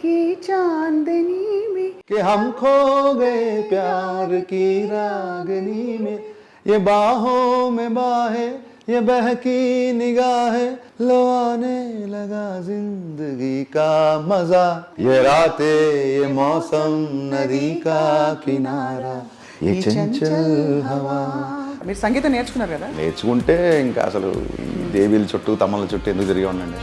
की चांदनी में कि हम खो गए प्यार की रागनी में, ये बाहों में बाहें ये बहकी निगाहें, लो आने लगा जिंदगी का मजा, ये रातें ये मौसम नदी का किनारा, ये चंचल हवा. మీరు సంగీతం నేర్చుకున్నారు కదా? నేర్చుకుంటే ఇంకా అసలు దేవీల చుట్టూ తమ్మల చుట్టూ ఎందుకు తిరిగి ఉండండి.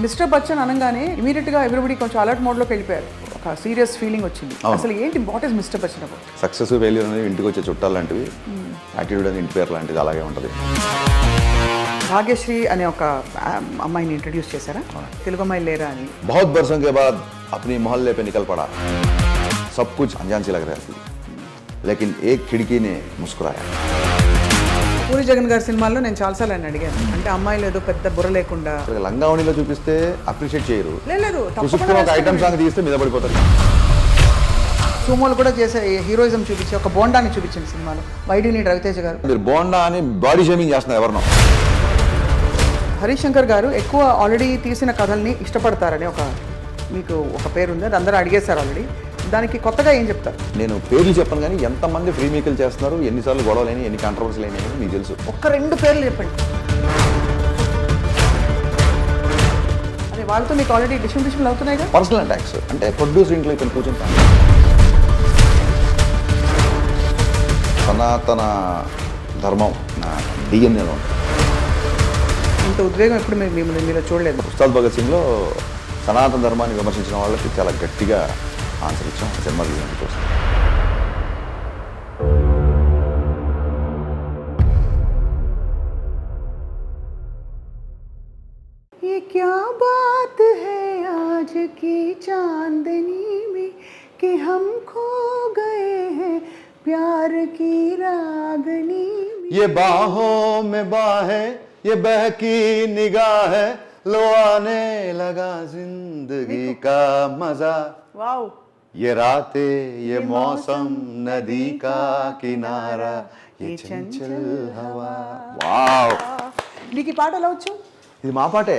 మిస్టర్ బచ్చన్ అనగానే ఇమీడియట్గా ఎవ్రీబడి కొంచెం అలర్ట్ మోడ్లోకి వెళ్ళిపోయారు. ఒక సీరియస్ ఫీలింగ్ వచ్చింది. అసలు ఏంటి what is mister Bachchan about? Success failure అనేది ఇంటికి వచ్చే చుట్టాలు లాంటివి, యాటిట్యూడ్ అనేది ఇంటి పేరు లాంటిది, అలాగే ఉంటుంది. భాగ్యశ్రీ అనే ఒక అమ్మాయిని ఇంట్రడ్యూస్ చేశారా? తెలుగు అమ్మాయి లేరా అని. बहुत बरसों के बाद अपनी मोहल्ले पे निकल पड़ा, सब कुछ अनजान सी लग रहा थी, लेकिन एक खिड़की ने मुस्कुराया. పూరి జగన్ గారి సినిమాల్లో నేను చాలాసార్లు ఆయన అడిగాను, అంటే అమ్మాయిలు ఏదో పెద్ద బుర్ర లేకుండా లంగావణిలో చూపిస్తే అప్రిషియేట్ చేయరు, లేదు పుసుక్కున ఒక ఐటమ్ సాంగ్ తీస్తే మీద పడిపోతారు. సుమోలు కూడా చేసే హీరోయిజం చూపించి ఒక బోండాని చూపించిన సినిమాలో వైడీని రవితేజ గారు. మీరు బోండా అని బాడీ షేమింగ్ చేస్తున్నారు ఎవరినో. హరీష్ శంకర్ గారు ఎక్కువ ఆల్రెడీ తీసిన కథల్ని ఇష్టపడతారని మీకు ఒక పేరు ఉంది, అది అందరూ అడిగేశారు ఆల్రెడీ. దానికి కొత్తగా ఏం చెప్తారు? నేను పేర్లు చెప్పను, కానీ ఎంతమంది ఫ్రీ మేకలు చేస్తున్నారు, ఎన్నిసార్లు గొడవలేని, ఎన్ని కాంట్రవర్సీలు అయినాయని మీకు తెలుసు. ఒక్క 2 పేర్లు చెప్పండి. అదే వాళ్ళతో మీకు ఆల్రెడీ డిస్ట్రిబ్యూషన్లు అవుతున్నాయి కదా. పర్సనల్ అటాక్స్ అంటే ప్రొడ్యూసర్ ఇంట్లో ఇక్కడ కూర్చుంటాను. సనాతన ధర్మం నా డిఎన్ఏలో ఉంటుంది. ఇంత ఉద్వేగం ఎప్పుడు మీలో చూడలేదు. ఉస్తాద్ భగత్ సింగ్లో సనాతన ధర్మాన్ని విమర్శించిన వాళ్ళకి చాలా గట్టిగా ఆన్సర్ ఇచ్చాం సినిమా తీయడం కోసం. ये क्या बात है आज की चांदनी में कि हम खो गए हैं प्यार की रागनी में, ये बाहों में बाहें ये बहकी निगाहें, लो आने लगा जिंदगी का मजा, वाओ ये रातें ये मौसम नदी का किनारा, ये चंचल हवा. వావ్, నీకు ఈ పాట ఎలా వచ్చు? ఇది మా పాటే.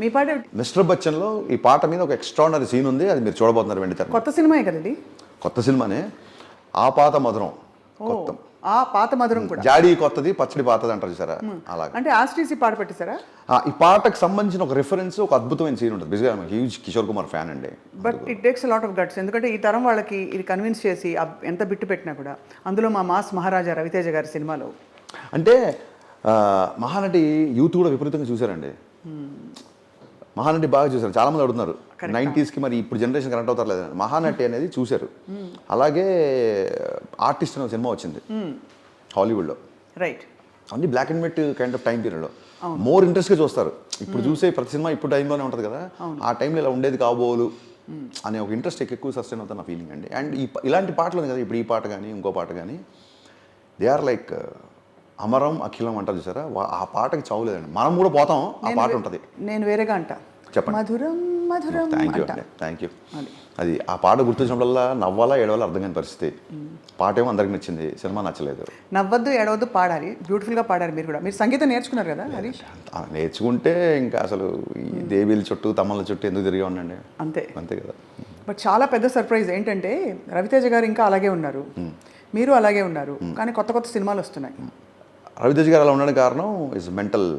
మీ పాట మిస్టర్ బచ్చన్లో ఈ పాట మీద ఒక ఎక్స్ట్రాడినరీ సీన్ ఉంది, అది మీరు చూడబోతున్నారు వెంటనే. కొత్త సినిమాయే కదా ఇది? కొత్త సినిమానే. ఆ పాత మధురం కొత్త, ఆ పాత మధురం కూడా. జాడీ కొత్తది పచ్చడి పాతది అంటారు చూసారా, అలాగే. అంటే ఆస్ట్రీసీ పాట పెట్టేశారా? ఈ పాటకు సంబంధించిన ఒక రిఫరెన్స్, ఒక అద్భుతమైన సీన్ ఉంటుంది. బిజీగా హ్యూజ్ కిషోర్ కుమార్ ఫ్యాన్ అండి. But it takes lot of guts, ఎందుకంటే ఈ తరం వాళ్ళకి ఇది కన్విన్స్ చేసి ఎంత బిట్టు పెట్టినా కూడా, అందులో మా మాస్ మహారాజా రవితేజ గారి సినిమాలో అంటే మహానటి యూత్ కూడా విపరీతంగా చూశారండి. మహానటి బాగా చూశారు. చాలా మంది అడుగుతున్నారు 90స్కి మరి ఇప్పుడు జనరేషన్ కనెక్ట్ అవుతారు లేదండి. మహానటి అనేది చూశారు. అలాగే ఆర్టిస్ట్ అనే సినిమా వచ్చింది హాలీవుడ్లో, రైట్. అన్ని black and white kind of time పీరియడ్లో మోర్ ఇంట్రెస్ట్గా చూస్తారు. ఇప్పుడు చూసే ప్రతి సినిమా ఇప్పుడు టైంలోనే ఉంటుంది కదా, ఆ టైంలో ఇలా ఉండేది కాబోలు అనే ఒక ఇంట్రెస్ట్ ఎక్కువ సస్టైన్ అవుతుంది నా ఫీలింగ్ అండి. అండ్ ఇలాంటి పాటలు ఉంది కదా, ఇప్పుడు ఈ పాట కానీ ఇంకో పాట కానీ, దే ఆర్ లైక్ అమరం అఖిలం అంటారు చూసారా, ఆ పాటకి చావులేదండి. మనం కూడా పోతాం, ఆ పాట ఉంటుంది. నేను వేరేగా అంటా, చెప్పండి. మధురం మధురం. థ్యాంక్ యూ అండి, థ్యాంక్ యూ. అది ఆ పాట గుర్తొచ్చినప్పుడల్లా నవ్వాలా ఏడవాలా అర్థం కాని పరిస్థితి. పాట ఏమో అందరికి నచ్చింది, సినిమా నచ్చలేదు. నవ్వద్దు ఏడవద్దు పాడాలి, బ్యూటిఫుల్గా పాడారు మీరు కూడా. మీరు సంగీతం నేర్చుకున్నారు కదా హరీష్? నేర్చుకుంటే ఇంకా అసలు ఈ దేవీల చుట్టూ తమ్మల చుట్టూ ఎందుకు తిరిగి ఉండండి, అంతే అంతే కదా. బట్ చాలా పెద్ద సర్ప్రైజ్ ఏంటంటే రవితేజ గారు ఇంకా అలాగే ఉన్నారు, మీరు అలాగే ఉన్నారు, కానీ కొత్త కొత్త సినిమాలు వస్తున్నాయి. రవితేజ గారు అలా ఉండడానికి కారణం is mental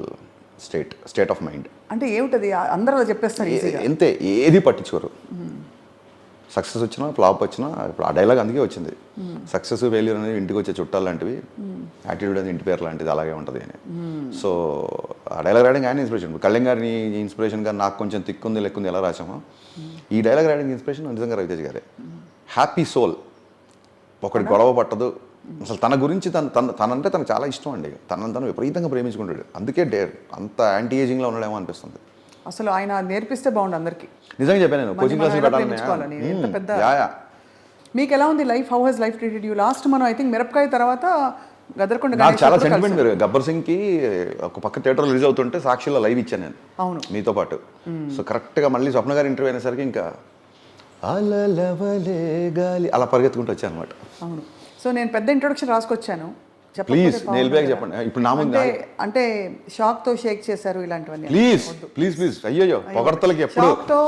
state of mind. అంటే ఏమిటది? అందరూ అలా చెప్పేస్తారు ఈజీగా. అంతే, ఏది పట్టించుకోరు. సక్సెస్ వచ్చినా ఫ్లాప్ వచ్చినా, ఇప్పుడు ఆ డైలాగ్ అందుకే వచ్చింది, సక్సెస్ ఫెయిల్యూర్ అనేది ఇంటికి వచ్చే చుట్టాలు లాంటివి, యాటిట్యూడ్ అనేది ఇంటి పేరు లాంటిది, అలాగే ఉంటుంది అని. సో ఆ డైలాగ్ రాయడానికి ఆయన ఇన్స్పిరేషన్. కళ్యాణ్ గారిని ఇన్స్పిరేషన్గా నాకు కొంచెం తిక్కుంది లెక్కుంది ఎలా రాసామో, ఈ డైలాగ్ రాయడానికి ఇన్స్పిరేషన్ నిజంగా రవితేజ గారే. హ్యాపీ సోల్, ఒకటి గొడవ పట్టదు అసలు. తన గురించి తనంటే తనకు చాలా ఇష్టం అండి, తను విపరీతంగా ప్రేమించుకుంటాడు. అందుకే అంత యాంటీ ఏజింగ్లో ఉండడేమో అనిపిస్తుంది. అసలు ఆయన నేర్పిస్తే బాగుండు అందరికి. నిజంగా చెప్పాను నేను, కోచింగ్ క్లాస్ పెట్టాలని. మీకు ఎలా ఉంది life? How has life treated you? Last మనం ఐ థింక్ మిరపకాయ తర్వాత గదర్కొండ నాకు చాలా సెంటిమెంట్. మీరు గబ్బర్ సింగ్కి ఒక పక్క థియేటర్ రిలీజ్ అవుతుంటే సాక్షిలో లైవ్ ఇచ్చాను నేను, అవును, మీతో పాటు. సో కరెక్ట్గా మళ్ళీ స్వప్న గారి ఇంటర్వ్యూ అయినసరికి ఇంకా అలలవలే గాలి అలా పరిగెత్తుకుంటూ వచ్చాను అనమాట. అవును. సో నేను పెద్ద ఇంట్రొడక్షన్ రాసుకొచ్చాను, ప్లీజ్ నెయిల్ బ్యాగ్ చెప్పండి ఇప్పుడు నా ముందు అంటే షాక్ తో షేక్ చేశారు ఇలాంటివన్నీ. ప్లీజ్ అయ్యో పొగడతలకి ఎప్పుడు షాక్ తో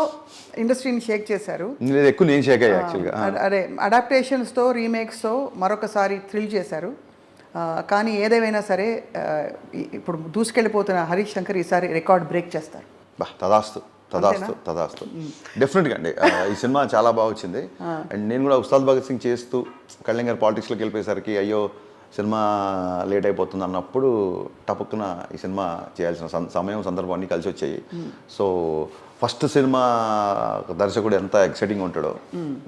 ఇండస్ట్రీని షేక్ చేశారు. ఎక్కువ నేను షేక్ అయ్యా యాక్చువల్గా. అదే అడాప్టేషన్స్ తో రీమేక్స్ తో మరొకసారి థ్రిల్ చేశారు. కానీ ఏదేమైనా సరే ఇప్పుడు దూసుకెళ్ళిపోతున్న హరీష్ శంకర్ ఈసారి రికార్డ్ బ్రేక్ చేస్తారు. తదాస్తు డెఫినెట్గా అండి. ఈ సినిమా చాలా బాగా వచ్చింది. అండ్ నేను కూడా ఉస్తాద్ భగత్ సింగ్ చేస్తూ కళ్యాణ్ గారు పాలిటిక్స్లోకి వెళ్ళిపోయేసరికి అయ్యో సినిమా లేట్ అయిపోతుంది అన్నప్పుడు టపక్కున ఈ సినిమా చేయాల్సిన సమయం సందర్భం అన్నీ కలిసి వచ్చాయి. సో ఫస్ట్ సినిమా దర్శకుడు ఎంత ఎక్సైటింగ్ ఉంటాడో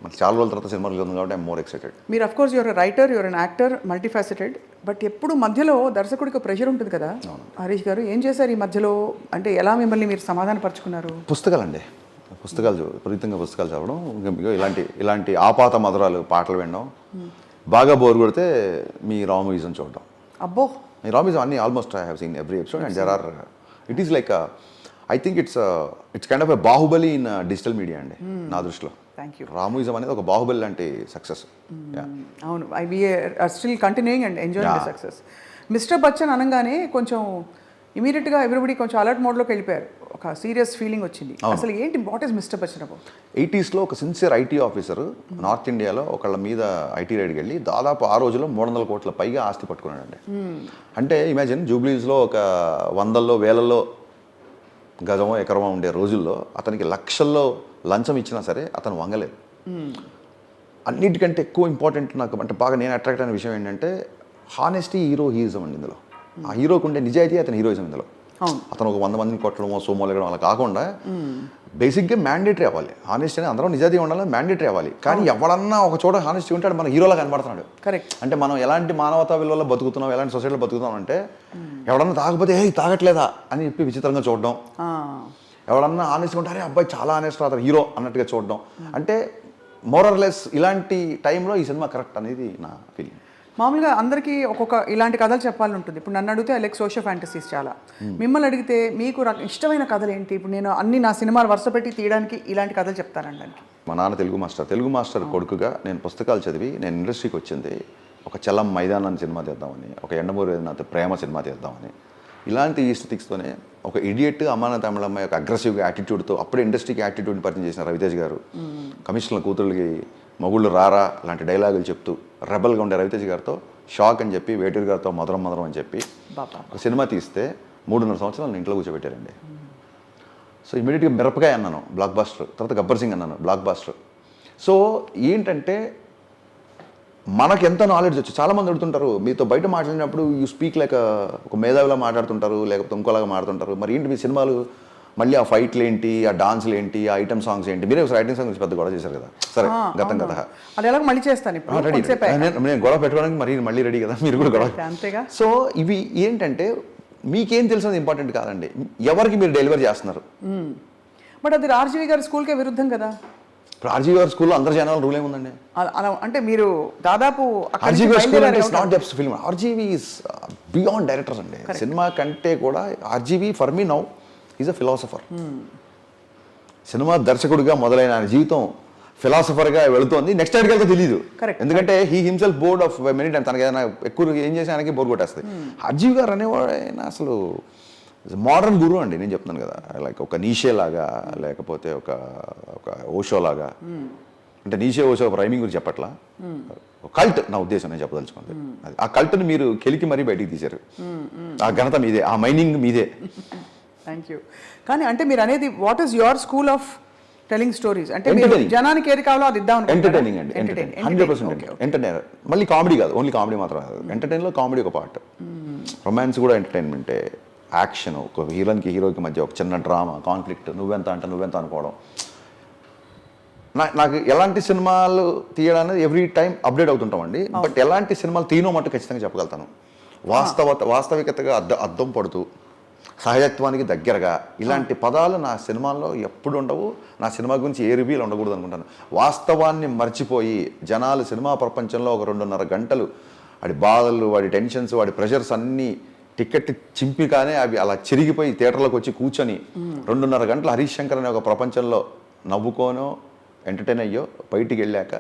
మనకి చాలా రోజుల తర్వాత సినిమా రిలీజ్ ఉంది కాబట్టి ఐఎమ్ మోర్ ఎక్సైటెడ్. మీరు of course your writer, your an actor, multifaceted. But ఎప్పుడు మధ్యలో దర్శకుడికి ప్రెషర్ ఉంటుంది కదా హరీష్ గారు, ఏం చేశారు ఈ మధ్యలో? అంటే ఎలా మిమ్మల్ని మీరు సమాధానపరుచుకున్నారు? పుస్తకాలు విపరీతంగా పుస్తకాలు చదవడం, ఇలాంటి ఆపాత మధురాలు పాటలు వినడం, బాగా బోర్ కొడితే మీ రా మూవీస్ని చూడడం. అబ్బో, మీ రా మూవీస్ అన్ని almost I have seen every episode and there are it is like I think it's kind of a Baahubali in digital media అండి నా దృష్టిలో. రామూయిజం అనేది ఒక బాహుబలి లాంటి సక్సెస్. అవును, we are still continuing and enjoying the success. Mister Bachchan అనగానే కొంచెం ఇమీడియట్గా ఎవ్రీబడి కొంచెం అలర్ట్ మోడ్లోకి వెళ్ళిపోయారు. ఒక సీరియస్ ఫీలింగ్ వచ్చింది. అసలు ఏంటి, what is mister Bachchan about? 80s ఒక సిన్సియర్ ఐటీ ఆఫీసర్ నార్త్ ఇండియాలో ఒకళ్ళ మీద ఐటీ రైడ్కి వెళ్ళి దాదాపు ఆ రోజుల్లో 300 కోట్ల పైగా ఆస్తి పట్టుకున్నాడండి. అంటే ఇమాజిన్ జూబ్లీస్లో ఒక 100లో 1000లో గజమో ఎకరమో ఉండే రోజుల్లో అతనికి లక్షల్లో లంచం ఇచ్చినా సరే అతను వంగలేదు. అన్నిటికంటే ఎక్కువ ఇంపార్టెంట్ నాకు అంటే బాగా నేను అట్రాక్ట్ అయిన విషయం ఏంటంటే హానెస్టీ హీరోయిజం అండి ఇందులో. ఆ హీరోకి ఉండే నిజాయితీ అతని హీరోయిజం ఇందులో. అతను ఒక 100 మందిని కొట్టడమో సోమోలేయడం అలా కాకుండా బేసిక్గా మ్యాండేటరీ అవ్వాలి. హానెస్టీ అనేది అందరం నిజాయితీ ఉండాలని మ్యాండేటరీ అవ్వాలి. కానీ ఎవడన్నా ఒక చోట హానెస్టీ ఉంటాడు మన హీరోలా కనబడుతున్నాడు. కరెక్ట్. అంటే మనం ఎలాంటి మానవతా విలువల్లో బతుకుతున్నాం, ఎలాంటి సొసైటీలో బతుకుతాం అంటే ఎవడన్నా తాగకపోతే ఏ తాగట్లేదా అని చెప్పి విచిత్రంగా చూడడం, ఎవడన్నా హానెస్ట్గా ఉంటారే అబ్బాయి చాలా హానెస్ట్ అతను హీరో అన్నట్టుగా చూడడం. అంటే మోరర్లెస్ ఇలాంటి టైంలో ఈ సినిమా కరెక్ట్ అనేది నా ఫీలింగ్. మామూలుగా అందరికీ ఒక్కొక్క ఇలాంటి కథలు చెప్పాలని ఉంటుంది. ఇప్పుడు నన్ను అడిగితే లైక్ సోషల్ ఫ్యాంటసీస్ చాలా. మిమ్మల్ని అడిగితే మీకు ఇష్టమైన కథలు ఏంటి? ఇప్పుడు నేను అన్ని నా సినిమాలు వరుస పెట్టి తీయడానికి ఇలాంటి కథలు చెప్తానండి. మా నాన్న తెలుగు మాస్టర్ కొడుకుగా నేను పుస్తకాలు చదివి నేను ఇండస్ట్రీకి వచ్చింది ఒక చలం మైదానాన్ని సినిమా తీద్దామని, ఒక ఎండమూరి నాతో ప్రేమ సినిమా తీద్దామని. ఇలాంటి ఈస్టిక్స్తోనే ఒక ఇడియట్ అమ్మాన తమిళమ్మాయి ఒక అగ్రెసివ్గా యాటిట్యూడ్తో అప్పుడే ఇండస్ట్రీకి యాటిట్యూడ్ని పరిచయం చేసిన రవితేజ్ గారు, కమిషనర్ల కూతురులకి మొగుళ్ళు రారా లాంటి డైలాగులు చెప్తూ రెబల్గా ఉండే రవితేజ్ గారితో షాక్ అని చెప్పి వేటూరు గారితో మధురం అని చెప్పి ఒక సినిమా తీస్తే 3.5 సంవత్సరాలు ఇంట్లో కూర్చోబెట్టారండి. సో ఇమీడియట్గా మిరపకాయ అన్నాను బ్లాక్ బాస్టర్, తర్వాత గబ్బర్ సింగ్ అన్నాను బ్లాక్ బాస్టర్. సో ఏంటంటే మనకు ఎంత నాలెడ్జ్ వచ్చు. చాలామంది అడుగుతుంటారు మీతో బయట మాట్లాడినప్పుడు యూ స్పీక్ లైక్ ఒక మేధావిలా మాట్లాడుతుంటారు, లేకపోతే ఇంకోలాగా మాట్లాడుతుంటారు, మరి ఏంటి మీ సినిమాలు మళ్ళీ ఆ ఫైట్లు ఏంటి, ఆ డాన్స్లు ఏంటి, ఆ ఐటమ్ సాంగ్స్ ఏంటి? మీరే ఐటమ్ సాంగ్స్ పెద్ద గొడవ చేశారు కదా. సరే గతం కదా, అది ఎలా మళ్ళీ చేస్తాను నేను గొడవ పెట్టుకోవడానికి మళ్ళీ రెడీ కదా, మీరు కూడా గొడవ. అంతేగా. సో ఇవి ఏంటంటే మీకేం తెలిసినది ఇంపార్టెంట్ కాదండి, ఎవరికి మీరు డెలివరీ చేస్తున్నారు. బట్ అది ఆర్జీవి గారి స్కూల్కే విరుద్ధం కదా. ఇప్పుడు ఆర్జీవి గారి స్కూల్లో అందరు జనాలు రూల్ ఏముందండి? అలా అంటే మీరు దాదాపు ఆర్జీవి స్కూల్ అంటే it's not just film. RGV is beyond directors అండి. సినిమా కంటే కూడా RGV for me now is a philosopher. Cinema దర్శకుడిగా మొదలైన ఆయన జీవితం ఫిలాసఫర్గా వెళుతోంది. నెక్స్ట్ ఎక్కడికి వెళ్తే తెలియదు, ఎందుకంటే he himself board of many times. తనకి ఏదైనా ఎక్కువ ఏం చేసి ఆయనకి బోర్ కొట్టేస్తుంది. ఆర్జీవి గారు అనేవాడు ఆయన అసలు మోడర్న్ గురువు అండి. నేను చెప్తున్నాను కదా, లైక్ ఒక నీషే లాగా, లేకపోతే ఒక ఓషో లాగా. అంటే నీషే ఓషో రైమింగ్ గురించి చెప్పట్లా, కల్ట్ నా ఉద్దేశం నేను చెప్పదలుచుకుంది. ఆ కల్ట్ని మీరు కెలికి మరీ బయటికి తీశారు. ఆ ఘనత మీదే, ఆ మైనింగ్ మీదే. Thank you. కానీ అంటే మీరు అనేది what is your school of telling stories? అంటే జనానికి ఏది కావాలో అది ఇద్దాం. ఎంటర్టైనింగ్ అండి, 100% ఎంటర్టైనర్. మళ్ళీ కామెడీ కాదు, ఓన్లీ కామెడీ మాత్రం కాదు. ఎంటర్టైన్లో కామెడీ ఒక పార్ట్, రొమాన్స్ కూడా ఎంటర్టైన్మెంటే, యాక్షన్, ఒక హీరోకి మధ్య ఒక చిన్న డ్రామా, కాన్ఫ్లిక్ట్, నువ్వెంత అనుకోవడం. నాకు ఎలాంటి సినిమాలు తీయడానికి ఎవ్రీ టైం అప్డేట్ అవుతుంటామండి. బట్ ఎలాంటి సినిమాలు తీయనో మట్టు ఖచ్చితంగా చెప్పగలుగుతాను. వాస్తవికతగా అద్దం పడుతూ సహజత్వానికి దగ్గరగా ఇలాంటి పదాలు నా సినిమాల్లో ఎప్పుడు ఉండవు. నా సినిమా గురించి ఏ రివ్యూలు ఉండకూడదు అనుకుంటాను. వాస్తవాన్ని మర్చిపోయి జనాలు సినిమా ప్రపంచంలో ఒక 2.5 గంటలు వాడి బాధలు, వాడి టెన్షన్స్, వాడి ప్రెషర్స్ అన్నీ టికెట్ చింపిగానే అవి అలా చిరిగిపోయి థియేటర్లోకి వచ్చి కూర్చొని 2.5 గంటలు హరీష్ శంకర్ అనే ఒక ప్రపంచంలో నవ్వుకోనో ఎంటర్టైన్ అయ్యో బయటికి వెళ్ళాక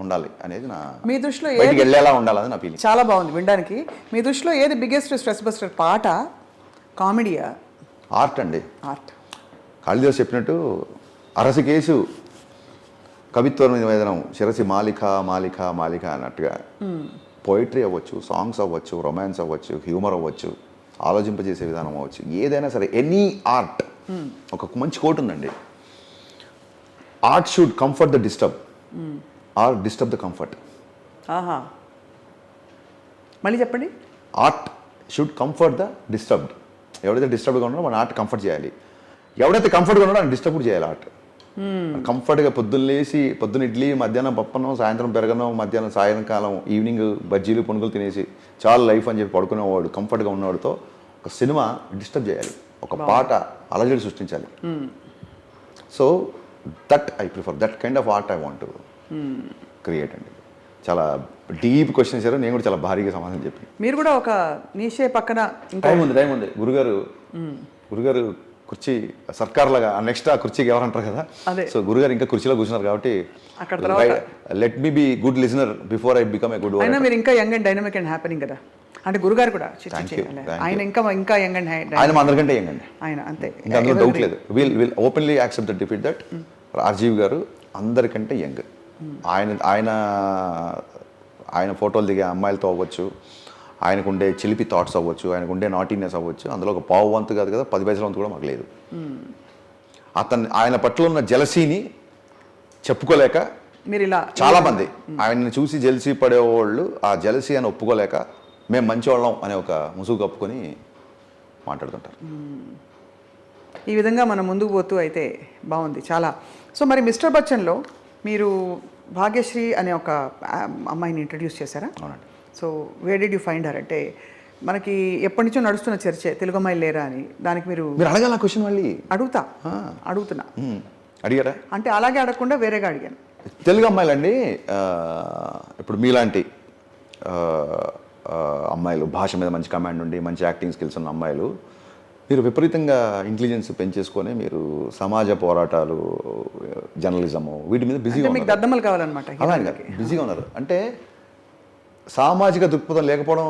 ఉండాలి అనేది నా మీ దృష్టిలో బయటికి వెళ్ళేలా ఉండాలని నా ఫీలింగ్. చాలా బాగుంది వినడానికి. మీ దృష్టిలో ఏది బిగ్గెస్ట్ స్ట్రెస్ బస్టర్, పాట, కామెడీయా, ఆర్ట్ అండి. ఆర్ట్? కాళిదాసు చెప్పినట్టు అరసికేసు కవిత్వ నివేదనం శిరసి మాలిక మాలిక మాలిక అన్నట్టుగా పోయిటరీ అవ్వచ్చు, సాంగ్స్ అవ్వచ్చు, రొమాన్స్ అవ్వచ్చు, హ్యూమర్ అవ్వచ్చు, ఆలోచింపజేసే విధానం అవ్వచ్చు, ఏదైనా సరే ఎనీ ఆర్ట్. ఒక మంచి కోట్ ఉందండి, art should comfort the disturb or disturb the comfort. ఆహా, మళ్ళీ చెప్పండి. Art should comfort the disturbed. ఎవడైతే డిస్టర్బ్గా ఉన్నాడో మన ఆర్ట్ కంఫర్ట్ చేయాలి, ఎవడైతే కంఫర్ట్గా ఉన్నాడో ఆయన డిస్టర్బ్ చేయాలి ఆర్ట్. కంఫర్ట్గా పొద్దున్న లేచి పొద్దున్న ఇడ్లీ, మధ్యాహ్నం పప్పనం, సాయంత్రం పెరగనం, మధ్యాహ్నం సాయంకాలం ఈవినింగ్ బజ్జీలు పునుగులు తినేసి చాలా లైఫ్ అని చెప్పి పడుకునేవాడు కంఫర్ట్గా ఉన్నవాడితో ఒక సినిమా డిస్టర్బ్ చేయాలి, ఒక పాట అలజడి సృష్టించాలి. So that I prefer, that kind of art I want to create అండి. చాలా డీప్ క్వశ్చన్ ఇచ్చారు, నేను కూడా చాలా భారీగా సమాధానం చెప్పి. మీరు కూడా ఒక నిషే పక్కన టైం ఉంది. గురుగారు కుర్చీ సర్కార్ లాగా నెక్స్ట్ ఆ కుర్చీకి ఎవరంటారు కదా, సో గురుగారు ఇంకా కుర్చీలో కూర్చున్నారు కాబట్టి let me be good listener before I become a good. అయినా మీరు ఇంకా young and dynamic and happening కదా, అంటే గురుగారు కూడా ఆయన ఇంకా యంగ్ అండ్ ఆయన అందరికంటే యంగ్ అండి, ఆయన అంతే, ఇంకా అందులో డౌట్ లేదు. Will openly accept the defeat that Rajeev garu అందరికంటే యంగ్. ఆయన ఫోటోలు దిగే అమ్మాయిలతో అవ్వచ్చు, ఆయనకు ఉండే చిలిపి థాట్స్ అవ్వచ్చు, ఆయనకు ఉండే నాటీనెస్ అవ్వచ్చు, అందులో ఒక పావు వంతు కాదు కదా 10 పైసల వంతు కూడా మాకు లేదు. ఆయన పట్ల ఉన్న జలసీని చెప్పుకోలేక మీరు ఇలా చాలామంది ఆయన్ని చూసి జెలసీ పడేవాళ్ళు ఆ జలసీ అని ఒప్పుకోలేక మేము మంచివాళ్ళం అనే ఒక ముసుగు కప్పుకొని మాట్లాడుతుంటారు. ఈ విధంగా మనం ముందుకు పోతూ అయితే బాగుంది చాలా. సో మరి మిస్టర్ బచ్చన్లో మీరు భాగ్యశ్రీ అనే ఒక అమ్మాయిని ఇంట్రడ్యూస్ చేశారా? అవునండి. So where did you find her? అంటే మనకి ఎప్పటి నుంచో నడుస్తున్న చర్చే తెలుగు అమ్మాయిలు లేరా అని, దానికి మీరు అడగాల క్వశ్చన్ మళ్ళీ అడుగుతున్నా. అడిగారా? అంటే అలాగే అడగకుండా వేరేగా అడిగాను. తెలుగు అమ్మాయిలండి, ఇప్పుడు మీలాంటి అమ్మాయిలు, భాష మీద మంచి కమాండ్ ఉండి మంచి యాక్టింగ్ స్కిల్స్ ఉన్న అమ్మాయిలు, మీరు విపరీతంగా ఇంటెలిజెన్స్ పెంచేసుకొని మీరు సమాజ పోరాటాలు, జర్నలిజము వీటి మీద బిజీగా మీకు దద్దమ్మలు కావాలన్నమాట. అలాగే బిజీగా ఉన్నారు. అంటే సామాజిక దృక్పథం లేకపోవడం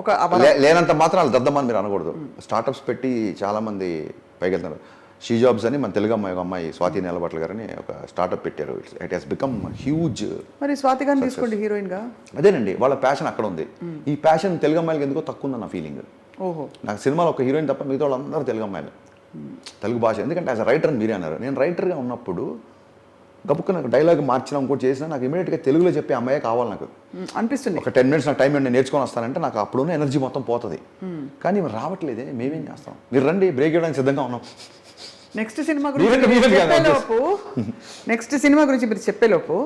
ఒక లేనంత మాత్రం వాళ్ళు దద్దమ్మని మీరు అనకూడదు. స్టార్టప్స్ పెట్టి చాలామంది పైకి వెళ్తున్నారు. షీ జాబ్స్ అని మన తెలుగు అమ్మాయి, ఒక అమ్మాయి స్వాతి నిలబట్ల గారని ఒక స్టార్టప్ పెట్టారు. It has become huge. మరి స్వాతి గారిని తీసుకోండి హీరోయిన్గా. అదేనండి, వాళ్ళ ప్యాషన్ అక్కడ ఉంది. ఈ ప్యాషన్ తెలుగు అమ్మాయిలకి ఎందుకో తక్కువ ఉందన్న ఫీలింగ్. ఓహో, నాకు సినిమాలో ఒక హీరోయిన్ తప్ప మిగతా వాళ్ళందరూ తెలుగు అమ్మాయిలు, తెలుగు భాష. ఎందుకంటే యాజ్ అ రైటర్ మీరే అన్నారు, నేను రైటర్గా ఉన్నప్పుడు గబుక్కున నాకు డైలాగ్ మార్చినా ఇంకోటి చేసినా నాకు ఇమీడియట్గా తెలుగులో చెప్పే అమ్మాయే కావాలి నాకు అనిపిస్తుంది. ఒక 10 minutes నాకు టైం నేను నేర్చుకొని వస్తానంటే నాకు అప్పుడున్న ఎనర్జీ మొత్తం పోతుంది. కానీ మరి రావట్లేదే, మేమేం చేస్తాం? మీరు రండి, బ్రేక్ ఇవ్వడానికి సిద్ధంగా ఉన్నాం. నెక్స్ట్ సినిమా గురించి మీరు చెప్పేలోపు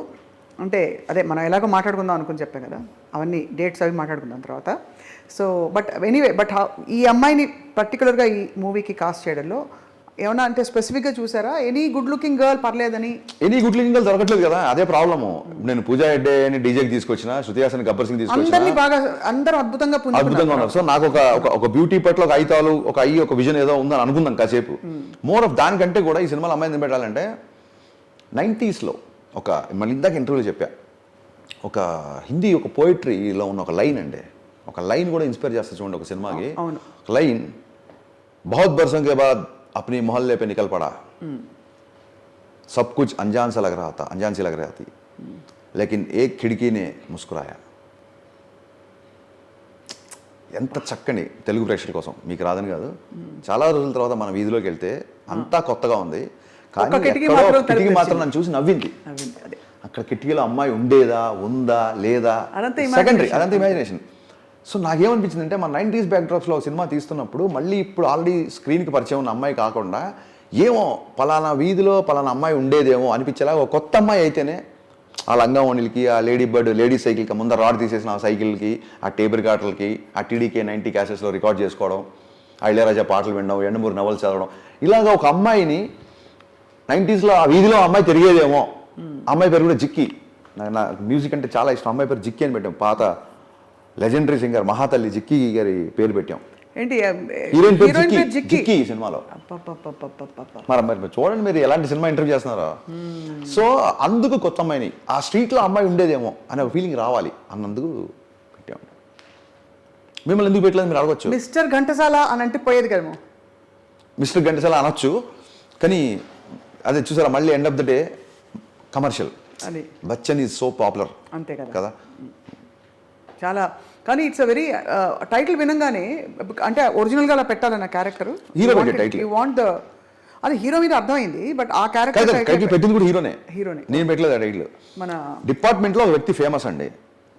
అంటే అదే మనం ఎలాగో మాట్లాడుకుందాం అనుకుని చెప్పాం కదా, అవన్నీ డేట్స్ అవి మాట్లాడుకుందాం తర్వాత. సో బట్ ఎనీవే, బట్ ఈ అమ్మాయిని పర్టికులర్గా ఈ మూవీకి కాస్ట్ చేయడంలో ఏమన్నా అంటే స్పెసిఫిక్గా చూసారా? ఎనీ గుడ్ లుకింగ్ గర్ల్ పర్లేదని? ఎనీ గుడ్ లుకింగ్ గర్ల్ దొరకట్లేదు కదా, అదే ప్రాబ్లము. నేను పూజా హెగ్డే అని డీజేకి తీసుకొచ్చిన, శృతి హాసన్, గబ్బర్ సింగ్ తీసుకొచ్చిన, బాగా అందరూ అద్భుతంగా ఉన్నారు. సో నాకు ఒక బ్యూటీ పట్ల ఒక ఐతాలు, ఒక విజన్ ఏదో ఉందని అనుకుందాం కాసేపు. మోర్ ఆఫ్ దానికంటే కూడా ఈ సినిమాలో అమ్మాయిని పెట్టాలంటే 90s ఒక మళ్ళీ ఇందాక ఇంటర్వ్యూలో చెప్పా, ఒక హిందీ ఒక పోయిటరీలో ఉన్న ఒక లైన్ అండి, ఒక లైన్ కూడా ఇన్స్పైర్ చేస్తా చూడండి ఒక సినిమాకి. లైన్, बहुत बरसों के बाद अपनी मोहल्ले पे निकल पड़ा, सब कुछ अनजान सा लग रहा था, अनजान सी लग रहा थी, लेकिन एक खिड़की ने मुस्कुराया. ఎంత చక్కని తెలుగు ప్రేక్షకుల కోసం, మీకు రాదని కాదు, చాలా రోజుల తర్వాత మన వీధిలోకి వెళ్తే అంతా కొత్తగా ఉంది, కానీ కిటికీ మాత్రం నన్ను చూసి నవ్వింది. అక్కడ కిటికీలో అమ్మాయి ఉండేదా, ఉందా, లేదా, సెకండరీ, అదంతా ఇమాజినేషన్. సో నాకేమనిపించింది అంటే మన 90s బ్యాక్డ్రాప్స్లో సినిమా తీస్తున్నప్పుడు మళ్ళీ ఇప్పుడు ఆల్రెడీ స్క్రీన్కి పరిచయం ఉన్న అమ్మాయి కాకుండా ఏమో పలానా వీధిలో పలానా అమ్మాయి ఉండేదేమో అనిపించేలా ఒక కొత్త అమ్మాయి అయితేనే ఆ లంగావణిలకి, ఆ లేడీ బర్డ్ లేడీ సైకిల్కి ముందర రాడ్ తీసేసిన ఆ సైకిల్కి, ఆ టేబుల్ కాటర్లకి, ఆ టీడీకే 90 క్యాసెట్స్లో రికార్డ్ చేసుకోవడం, ఆ ఇళయరాజా పాటలు వినడం, 2-3 నవల్స్ చదవడం, ఇలాగ ఒక అమ్మాయిని 90sలో ఆ వీధిలో అమ్మాయి తిరిగేదేమో. అమ్మాయి పేరు కూడా జిక్కి, నా మ్యూజిక్ అంటే చాలా ఇష్టం. అమ్మాయి పేరు జిక్కి అని పెట్టాం, పాత లెజెండరీ సింగర్ మహాతల్లి జిక్కి గారి పేరు పెట్టాం. ఏంటి హీరోయిన్ హీరోయిన్ పేరు జిక్కి జిక్కి ఈ సినిమాలో. అబ్బబ్బబ్బబ్బబ్బబ్బ. మరి చూడండి మీరు ఎలాంటి సినిమా ఇంటర్వ్యూ చేస్తున్నారో. సో అందుకు కొత్త అమ్మాయిని ఆ స్ట్రీట్లో అమ్మాయి ఉండేదేమో అనే ఒక ఫీలింగ్ రావాలి అన్నందుకు పెట్టాము. మిమ్మల్ని ఎందుకు పెట్టలేదు మీరు అడగచ్చు. మిస్టర్ ఘంటసాల అని అంటే పోయేది కదేమో. మిస్టర్ ఘంటసాల అనొచ్చు, కానీ అదే చూసారా మళ్ళీ end of the day commercial. అది బచ్చన్ ఈజ్ సో పాపులర్ అంతే కదా కదా. చాలా కానీ ఇట్స్ అ వెరీ టైటిల్ వినంగానే అంటే ఒరిజినల్గా అలా పెట్టాలన్న క్యారెక్టర్ హీరో పెట్టే టైటిల్. యూ వాంట్ ద అది హీరో మీద అర్థమైంది, బట్ ఆ టైటిల్ క్యారెక్టర్ పెట్టింది కూడా హీరోనే. హీరోనే నేను పెట్టలేదు ఆ టైటిల్. మన డిపార్ట్మెంట్లో ఒక వ్యక్తి ఫేమస్ అండి.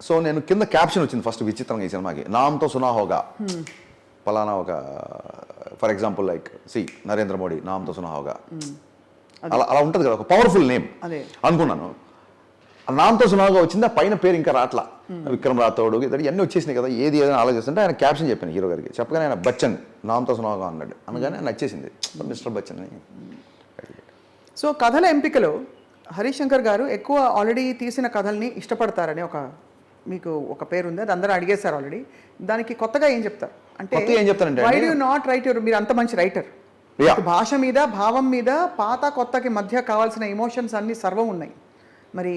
సో నేను కింద క్యాప్షన్ వచ్చింది ఫస్ట్ విచిత్రంగా ఈ సినిమాకి, నామ్తో సునా హోగా. పలానా ఒక for example like Narendra Modi నామ్తో సునా హోగా, అలా అలా ఉంటుంది కదా, ఒక పవర్ఫుల్ నేమ్ అదే అనుకున్నాను. నామ్తో సునాగా వచ్చింది, ఆ పైన పేరు ఇంకా రాట్లా. విక్రమ్ రాథోడ్ ఇవన్నీ వచ్చేసినాయి కదా, ఏది ఏదైనా ఆలోచిస్తుంటే ఆయన క్యాప్షన్ చెప్పాను హీరో గారికి. చెప్పగానే ఆయన బచ్చన్ నామ్తో సునాగా అన్నాడు. అనగానే ఆయన నచ్చేసింది మిస్టర్ బచ్చన్ అని. సో కథల ఎంపికలో హరీష్ శంకర్ గారు ఎక్కువ ఆల్రెడీ తీసిన కథల్ని ఇష్టపడతారని మీకు ఒక పేరు ఉంది, అది అందరూ అడిగేశారు ఆల్రెడీ. దానికి కొత్తగా ఏం చెప్తారు అంటే కొత్తగా ఏం చెప్తారంటే వై డు నాట్ రైట్ మీరు అంత మంచి రైటర్, భాష మీద భావం మీద పాత కొత్తకి మధ్య కావాల్సిన ఎమోషన్స్ అన్ని సర్వం ఉన్నాయి, మరి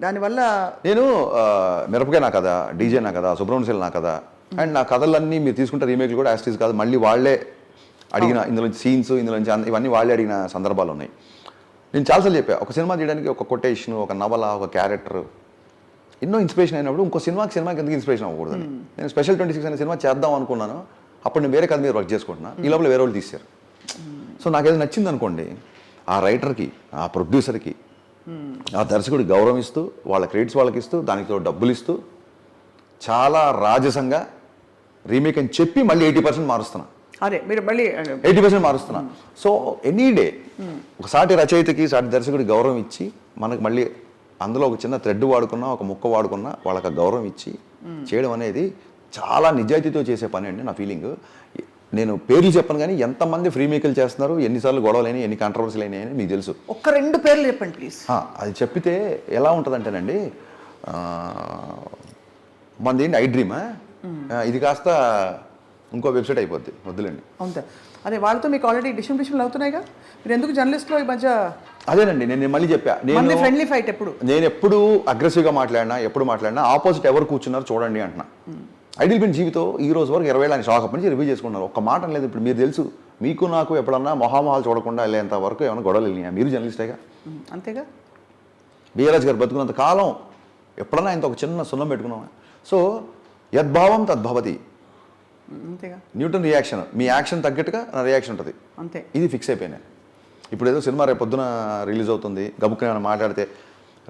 దానివల్ల నేను మిరపకాయ నా కథ, డీజే నా కథ, సుబ్రహ్మణ్యం నా కథ, అండ్ నా కథలన్నీ మీరు తీసుకుంటే రీమేక్లు కూడా యాస్టీస్ కాదు, మళ్ళీ వాళ్ళే అడిగిన ఇందులో సీన్స్, ఇందులో ఇవన్నీ వాళ్ళే అడిగిన సందర్భాలు ఉన్నాయి. నేను చాలాసార్లు చెప్పా, ఒక సినిమా తీయడానికి ఒక కొటేషన్, ఒక నవల, ఒక క్యారెక్టర్ ఎన్నో ఇన్స్పిరేషన్ అయినప్పుడు ఇంకో సినిమాకి ఎందుకు ఇన్స్పిరేషన్ అవ్వకూడదని నేను స్పెషల్ 26 అనే సినిమా చేద్దాం అనుకున్నాను. అప్పుడు నేను వేరే కథ మీద వర్క్ చేసుకుంటున్నా, ఈ లోపల వేరే వాళ్ళు తీశారు. సో నాకు ఏదో నచ్చింది అనుకోండి, ఆ రైటర్కి, ఆ ప్రొడ్యూసర్కి, ఆ దర్శకుడికి గౌరవం ఇస్తూ, వాళ్ళ క్రెడిట్స్ వాళ్ళకి ఇస్తూ, దానికి డబ్బులు ఇస్తూ చాలా రాజసంగా రీమేక్ అని చెప్పి మళ్ళీ 80% మారుస్తున్నా. అదే మీరు మళ్ళీ 80% మారుస్తున్నా. సో ఎనీ డే ఒక సాటి రచయితకి, సాటి దర్శకుడికి గౌరవం ఇచ్చి, మనకు మళ్ళీ అందులో ఒక చిన్న థ్రెడ్ వాడుకున్నా, ఒక ముక్క వాడుకున్నా వాళ్ళకి గౌరవం ఇచ్చి చేయడం అనేది చాలా నిజాయితీతో చేసే పని అండి నా ఫీలింగ్. నేను పేర్లు చెప్పను కానీ ఎంతమంది ఫ్రీ మేకలు చేస్తున్నారు, ఎన్నిసార్లు గొడవలైనా, ఎన్ని కాంట్రవర్సీలు అయినాయని మీకు తెలుసు. ఒక్క 2 పేర్లు చెప్పండి ప్లీజ్. అది చెప్పితే ఎలా ఉంటుందంటేనండి, మనది ఏంటి ఐ డ్రీమా, ఇది కాస్త ఇంకో వెబ్సైట్ అయిపోద్ది, వద్దులేండి. అంతే, అదే వాళ్ళతో మీకు ఆల్రెడీ డిస్ట్రిబ్యూషన్లు అవుతున్నాయిగా, మీరు ఎందుకు జర్నలిస్ట్లో ఈ మధ్య. అదేనండి నేను మళ్ళీ చెప్పా, నేను ఫ్రెండ్లీ ఫైట్ నేను ఎప్పుడు అగ్రెసివ్గా మాట్లాడినా ఆపోజిట్ ఎవరు కూర్చున్నారు చూడండి అంటున్నా. ఐడియల్ బిన్ జీవితో ఈ రోజు వరకు 20 ఏళ్ళ షాక్ అప్పటి నుంచి రివ్యూ చేసుకున్నారు, ఒక్క మాట లేదు. ఇప్పుడు మీరు తెలుసు, మీకు నాకు ఎప్పుడన్నా మొహామొహాలు చూడకుండా వెళ్ళేంత వరకు ఏమైనా గొడవలు వెళ్ళినాయా? మీరు జర్నలిస్టేగా, అంతేగా. బిఆర్ఎస్ గారు బతుకున్నంత కాలం ఎప్పుడన్నా ఇంత ఒక చిన్న సున్నం పెట్టుకున్నామా? సో యద్భావం తద్భవతి, అంతేగా. న్యూటన్ రియాక్షన్, మీ యాక్షన్ తగ్గట్టుగా నా రియాక్షన్ ఉంటుంది, అంతే. ఇది ఫిక్స్ అయిపోయినా. ఇప్పుడు ఏదో సినిమా రేపు పొద్దున రిలీజ్ అవుతుంది, గబుక్కుని ఏమైనా మాట్లాడితే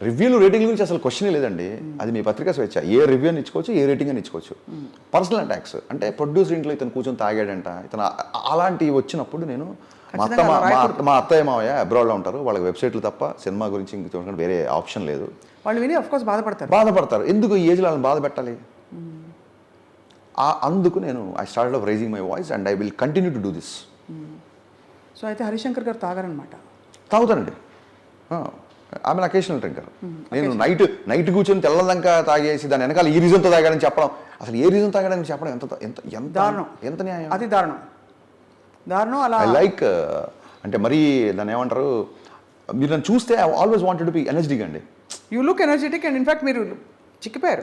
రివ్యూలు, రేటింగ్ గురించి అసలు క్వశ్చనే లేదండి. అది మీ పత్రికా స్వేచ్ఛ, ఏ రివ్యూ అని ఇచ్చుకోవచ్చు, ఏ రేటింగ్ అని ఇచ్చుకోవచ్చు. పర్సనల్ అటాక్స్ అంటే ప్రొడ్యూసర్ ఇంట్లో ఇతను కూర్చొని తాగాడంట, ఇతను అలాంటివి వచ్చినప్పుడు నేను మా అత్తయ్య మావయ్య అబ్రాడ్లో ఉంటారు, వాళ్ళకి వెబ్సైట్లు తప్ప సినిమా గురించి ఇంక చూడకుండా వేరే ఆప్షన్ లేదు. వాళ్ళు విని ఆఫ్ కోర్స్ బాధపడతారు. ఎందుకు ఈ ఏజ్లో వాళ్ళని బాధ పెట్టాలి? అందుకు నేను I started off raising my voice and I will continue to do this. So అయితే హరిశంకర్ గారు తాగారనమాట? తాగుతానండి, ఆమె అకేషనల్ డ్రింకర్. నేను నైట్ కూర్చొని తెల్లదంకా తాగేసి దాని వెనకాల ఈ రీజన్తో తాగాడని చెప్పడం, అసలు ఏ రీజన్ తాగాడని చెప్పడం ఎంత దారుణం, ఎంత న్యాయం, అది దారుణం. అలా ఐ లైక్ అంటే మరీ దాన్ని ఏమంటారు, మీరు నన్ను చూస్తే I always wanted to be energetic అండి. You look energetic and in fact మీరు చిక్కిపోయారు.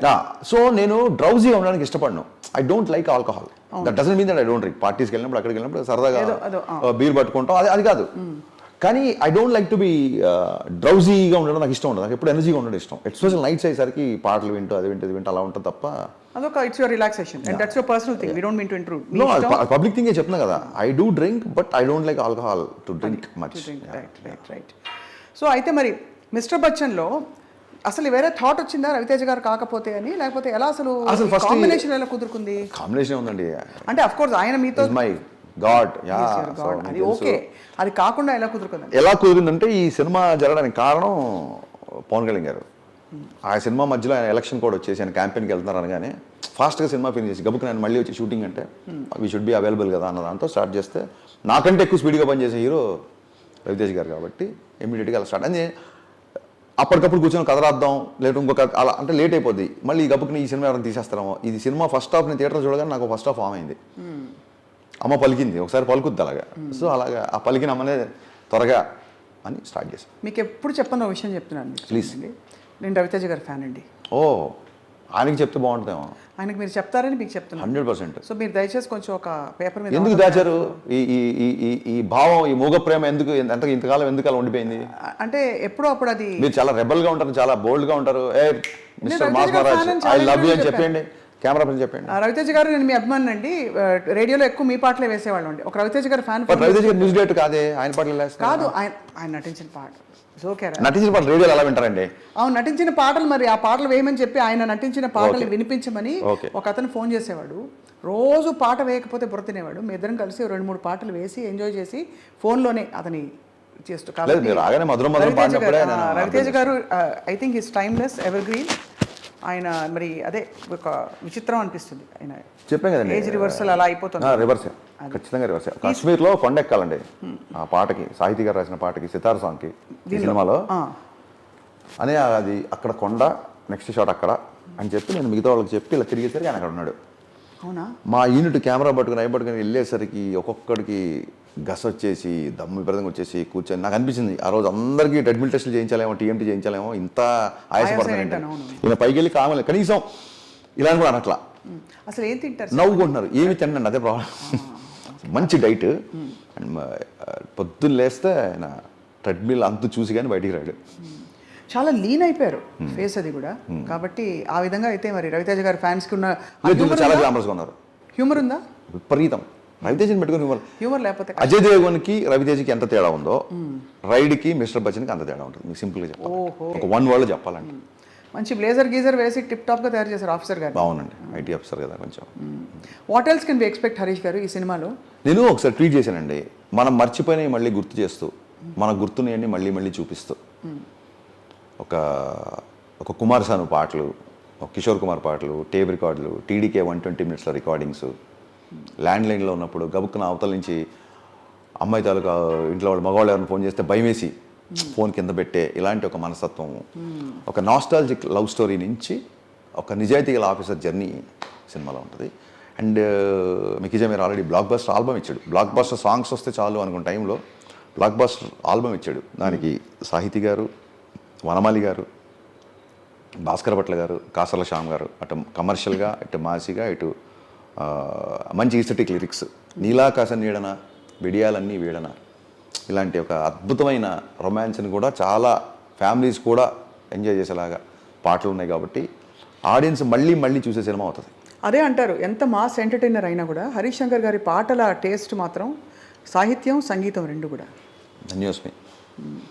సో నేను డ్రౌజీగా ఉండడానికి ఇష్టపడను. I don't like alcohol. That doesn't mean that I don't drink. పార్టీస్కి వెళ్ళినప్పుడు, అక్కడికి వెళ్ళినప్పుడు సరదాగా బీర్ పట్టుకుంటాం, అది కాదు. కానీ I don't like to be డ్రౌజీగా ఉండడం నాకు ఇష్టం ఉండదు. నాకు ఎప్పుడు ఎనర్జీగా ఉండడం ఇష్టం. ఎస్పెషల్ నైట్స్ అయ్యేసరికి పాటలు వింటూ అది వింటూ అలా ఉంటుంది తప్ప. అదొక it's your relaxation and that's your personal thing. We don't mean to intrude. No, public థింగే చెప్తున్నా కదా. I do drink but I don't like alcohol to drink much. Right. So అయితే మరి మిస్టర్ బచ్చన్లో అసలు వేరే థాట్ వచ్చిందా రవితేజ గారు కాకపోతే అని, లేకపోతే ఎలా అసలు కాంబినేషన్ ఎలా కుదురుకుంది? కాంబినేషన్ ఉందండి, అంటే అఫ్ కోర్స్ ఆయన మీతో మై గాడ్, అది ఓకే, అది కాకుండా ఎలా కుదురుకుంది? ఎలా కుదిరిందంటే ఈ సినిమా జరగడానికి కారణం పవన్ కళ్యాణ్ గారు. ఆ సినిమా మధ్యలో ఆయన ఎలక్షన్ కూడా వచ్చేసి ఆయన క్యాంపెయిన్కి వెళ్తున్నారు అనగానే ఫాస్ట్గా సినిమా ఫినిష్ చేసి గబుక్కుని ఆయన మళ్ళీ వచ్చి షూటింగ్ అంటే వీ షుడ్ బి అవైలబుల్ కదా అన్న దాంతో స్టార్ట్ చేస్తే, నాకంటే ఎక్కువ స్పీడ్గా పనిచేసే హీరో రవితేజ్ గారు కాబట్టి ఇమీడియట్గా అలా స్టార్ట్ అని అప్పటికప్పుడు కూర్చొని కథ రాద్దాం, లేకపోతే ఇంకొక అలా అంటే లేట్ అయిపోద్ది. మళ్ళీ ఈ గబుక్కుని ఈ సినిమా ఎవరైనా తీసేస్తారేమో. ఇది సినిమా ఫస్ట్ హాఫ్ నేను థియేటర్ చూడగానే నాకు ఫస్ట్ హాఫ్ ఫామ్ అయింది. అమ్మ పలికింది, ఒకసారి పలుకుద్ది అలాగా. సో అలాగా ఆ పలికిన అమ్మనే త్వరగా అని స్టార్ట్ చేశాను. మీకు ఎప్పుడు చెప్పను విషయం చెప్తున్నాను ప్లీజ్. నేను రవితేజ గారి ఫ్యాన్ అండి. ఓ, ఆయనకి చెప్తే బాగుంటుందేమో. ఆయనకు మీరు చెప్తారని మీకు చెప్తున్నాను. 100%. సో మీరు దయచేసి కొంచెం ఒక పేపర్ మీద ఎందుకు దాచారు ఈ ఈ ఈ ఈ భావం, ఈ మూగ ప్రేమ ఎందుకు ఇంతకాలం ఎందుకు అలా ఉండిపోయింది? అంటే ఎప్పుడో అప్పుడు అది మీరు చాలా రెబల్గా ఉంటారు, చాలా బోల్డ్గా ఉంటారు. ఏ మిస్టర్ రవితేజ మాస్ గారి మహారాజ్, fan అని ఐ చాలా లవ్ యూ అని చెప్పాను. చెప్పండి, కెమెరా పైన చెప్పండి. రవితేజ గారు నేను మీ అభిమాని అండి. రేడియోలో ఎక్కువ మీ పాటలే వేసేవాళ్ళం అండి. ఒక రవితేజ గారి ఫ్యాన్ బట్ రవితేజ గారు మ్యూజిక్ డైరెక్టర్ కాదే, ఆయన పాటలు వేస్తారు. కాదు, ఆయన నటించిన పాట జోకేరా. నటించిన పాటలు రేడియోలో ఎలా వింటారండి? అవును, నటించిన పాటలు, మరి ఆ పాటలు వేయమని చెప్పి ఆయన నటించిన పాటలు Okay. వినిపించమని Okay. ఒక అతను ఫోన్ చేసేవాడు. రోజు పాట వేయకపోతే బుర్ర తినేవాడు. మీ ఇద్దరం కలిసి 2-3 పాటలు వేసి ఎంజాయ్ చేసి ఫోన్లోనే అతని చేస్తూ. లేదు, మీరు రాగానే మధురం మధురం పాడినప్పుడే నేను రవితేజ గారు I think is timeless, ever green. ఆయన మరి అదే ఒక విచిత్రం అనిపిస్తుంది. ఆయన చెప్పాను కదండి, ఏజ్ రివర్సల్ అలా అయిపోతుంది. రివర్సే, ఖచ్చితంగా రివర్సే. కాశ్మీర్లో కొండ ఎక్కాలండి ఆ పాటకి, సాహితీ గారు రాసిన పాటకి, సితార్ సాంగ్కి, ఈ సినిమాలో. అనే అది అక్కడ కొండ, నెక్స్ట్ షాట్ అక్కడ అని చెప్పి నేను మిగతా వాళ్ళకి చెప్పి ఇలా తిరిగేసరికి ఆయన అక్కడ ఉన్నాడు. అవునా? మా యూనిట్ కెమెరా పట్టుకుని వెళ్ళేసరికి ఒక్కొక్కడికి గస్ వచ్చేసి, దమ్ము విపరీతంగా వచ్చేసి కూర్చొని నాకు అనిపించింది ఆ రోజు అందరికీ ట్రెడ్మిల్ టెస్టులు చేయించాలేమో, టీఎంటీ చేయించాలేమో, ఇంత ఆయాసపడుతుంది. ఈయన పైకి వెళ్ళి కావాలి కనీసం ఇలా కూడా అనట్లా, అసలు ఏం తింటారు? నవ్వుకుంటున్నారు. ఏమి తినండి, అదే ప్రాబ్లం. మంచి డైట్. అండ్ పొద్దున్న లేస్తే ఆయన ట్రెడ్మిల్ అంతు చూసి కానీ బయటికి రాడు. చాలా లీన్ అయిపోయారు ఫేస్ అది కూడా. కాబట్టి ఆ విధంగా అయితే మరి రవితేజ గారి ఫ్యాన్స్కి ఉన్న చాలా గ్లామరస్గా ఉన్నారు. హ్యూమర్ ఉందా? విపరీతం. రవితేజని పెట్టుకుని హ్యూమర్ లేకపోతే అజయ్ దేవగన్కి రవితేజకి ఎంత తేడా ఉందో, రైడ్కి మిస్టర్ బచ్చన్కి అంత తేడా ఉంటుంది. మీకు సింపుల్గా చెప్పాలి, ఒక వన్ వర్డ్లో చెప్పాలంటే. మంచి బ్లేజర్ గీజర్ వేసి టిప్ టాప్గా తయారు చేశారు ఆఫీసర్ గారు. బాగుందండి, ఐటీ ఆఫీసర్ కదా కొంచెం. What else can be expect Harish గారు ఈ సినిమాలో? నేను ఒకసారి ట్వీట్ చేశానండి, మనం మర్చిపోయినవి మళ్ళీ గుర్తు చేస్తూ, మన గుర్తుని మళ్ళీ మళ్ళీ చూపిస్తూ, ఒక కుమార్ సాను పాటలు, ఒక కిషోర్ కుమార్ పాటలు, టేప్ రికార్డులు, టీడీకే 120 minutesల రికార్డింగ్స్, ల్యాండ్ లైన్లో ఉన్నప్పుడు గబుక్కున అవతల నుంచి అమ్మాయి తాలూకా ఇంట్లో వాళ్ళు మగవాళ్ళు ఎవరైనా ఫోన్ చేస్తే భయం వేసి ఫోన్ కింద పెట్టే ఇలాంటి ఒక మనస్తత్వం, ఒక నాస్టాలజిక్ లవ్ స్టోరీ నుంచి ఒక నిజాయితీ గల ఆఫీసర్ జర్నీ సినిమాలో ఉంటుంది. అండ్ మీకు మీరు ఆల్రెడీ బ్లాక్ బస్టర్ ఆల్బమ్ ఇచ్చాడు. బ్లాక్ బస్టర్ సాంగ్స్ వస్తే చాలు అనుకున్న టైంలో బ్లాక్ బస్టర్ ఆల్బమ్ ఇచ్చాడు. దానికి సాహితీ గారు, వనమాలి గారు, భాస్కర్ భట్ల గారు, కాసర్ల శ్యామ్ గారు, అటు కమర్షియల్గా, ఇటు మాసిగా, ఇటు మంచి ఈస్థెటిక్ లిరిక్స్, నీలాకాశ నీడన, విడియాలన్నీ వీడన, ఇలాంటి ఒక అద్భుతమైన రొమాన్స్ని కూడా చాలా ఫ్యామిలీస్ కూడా ఎంజాయ్ చేసేలాగా పాటలు ఉన్నాయి. కాబట్టి ఆడియన్స్ మళ్ళీ మళ్ళీ చూసే సినిమా అవుతుంది. అదే అంటారు, ఎంత మాస్ ఎంటర్టైనర్ అయినా కూడా హరీష్ శంకర్ గారి పాటల టేస్ట్ మాత్రం సాహిత్యం, సంగీతం రెండు కూడా ధన్యోస్మి.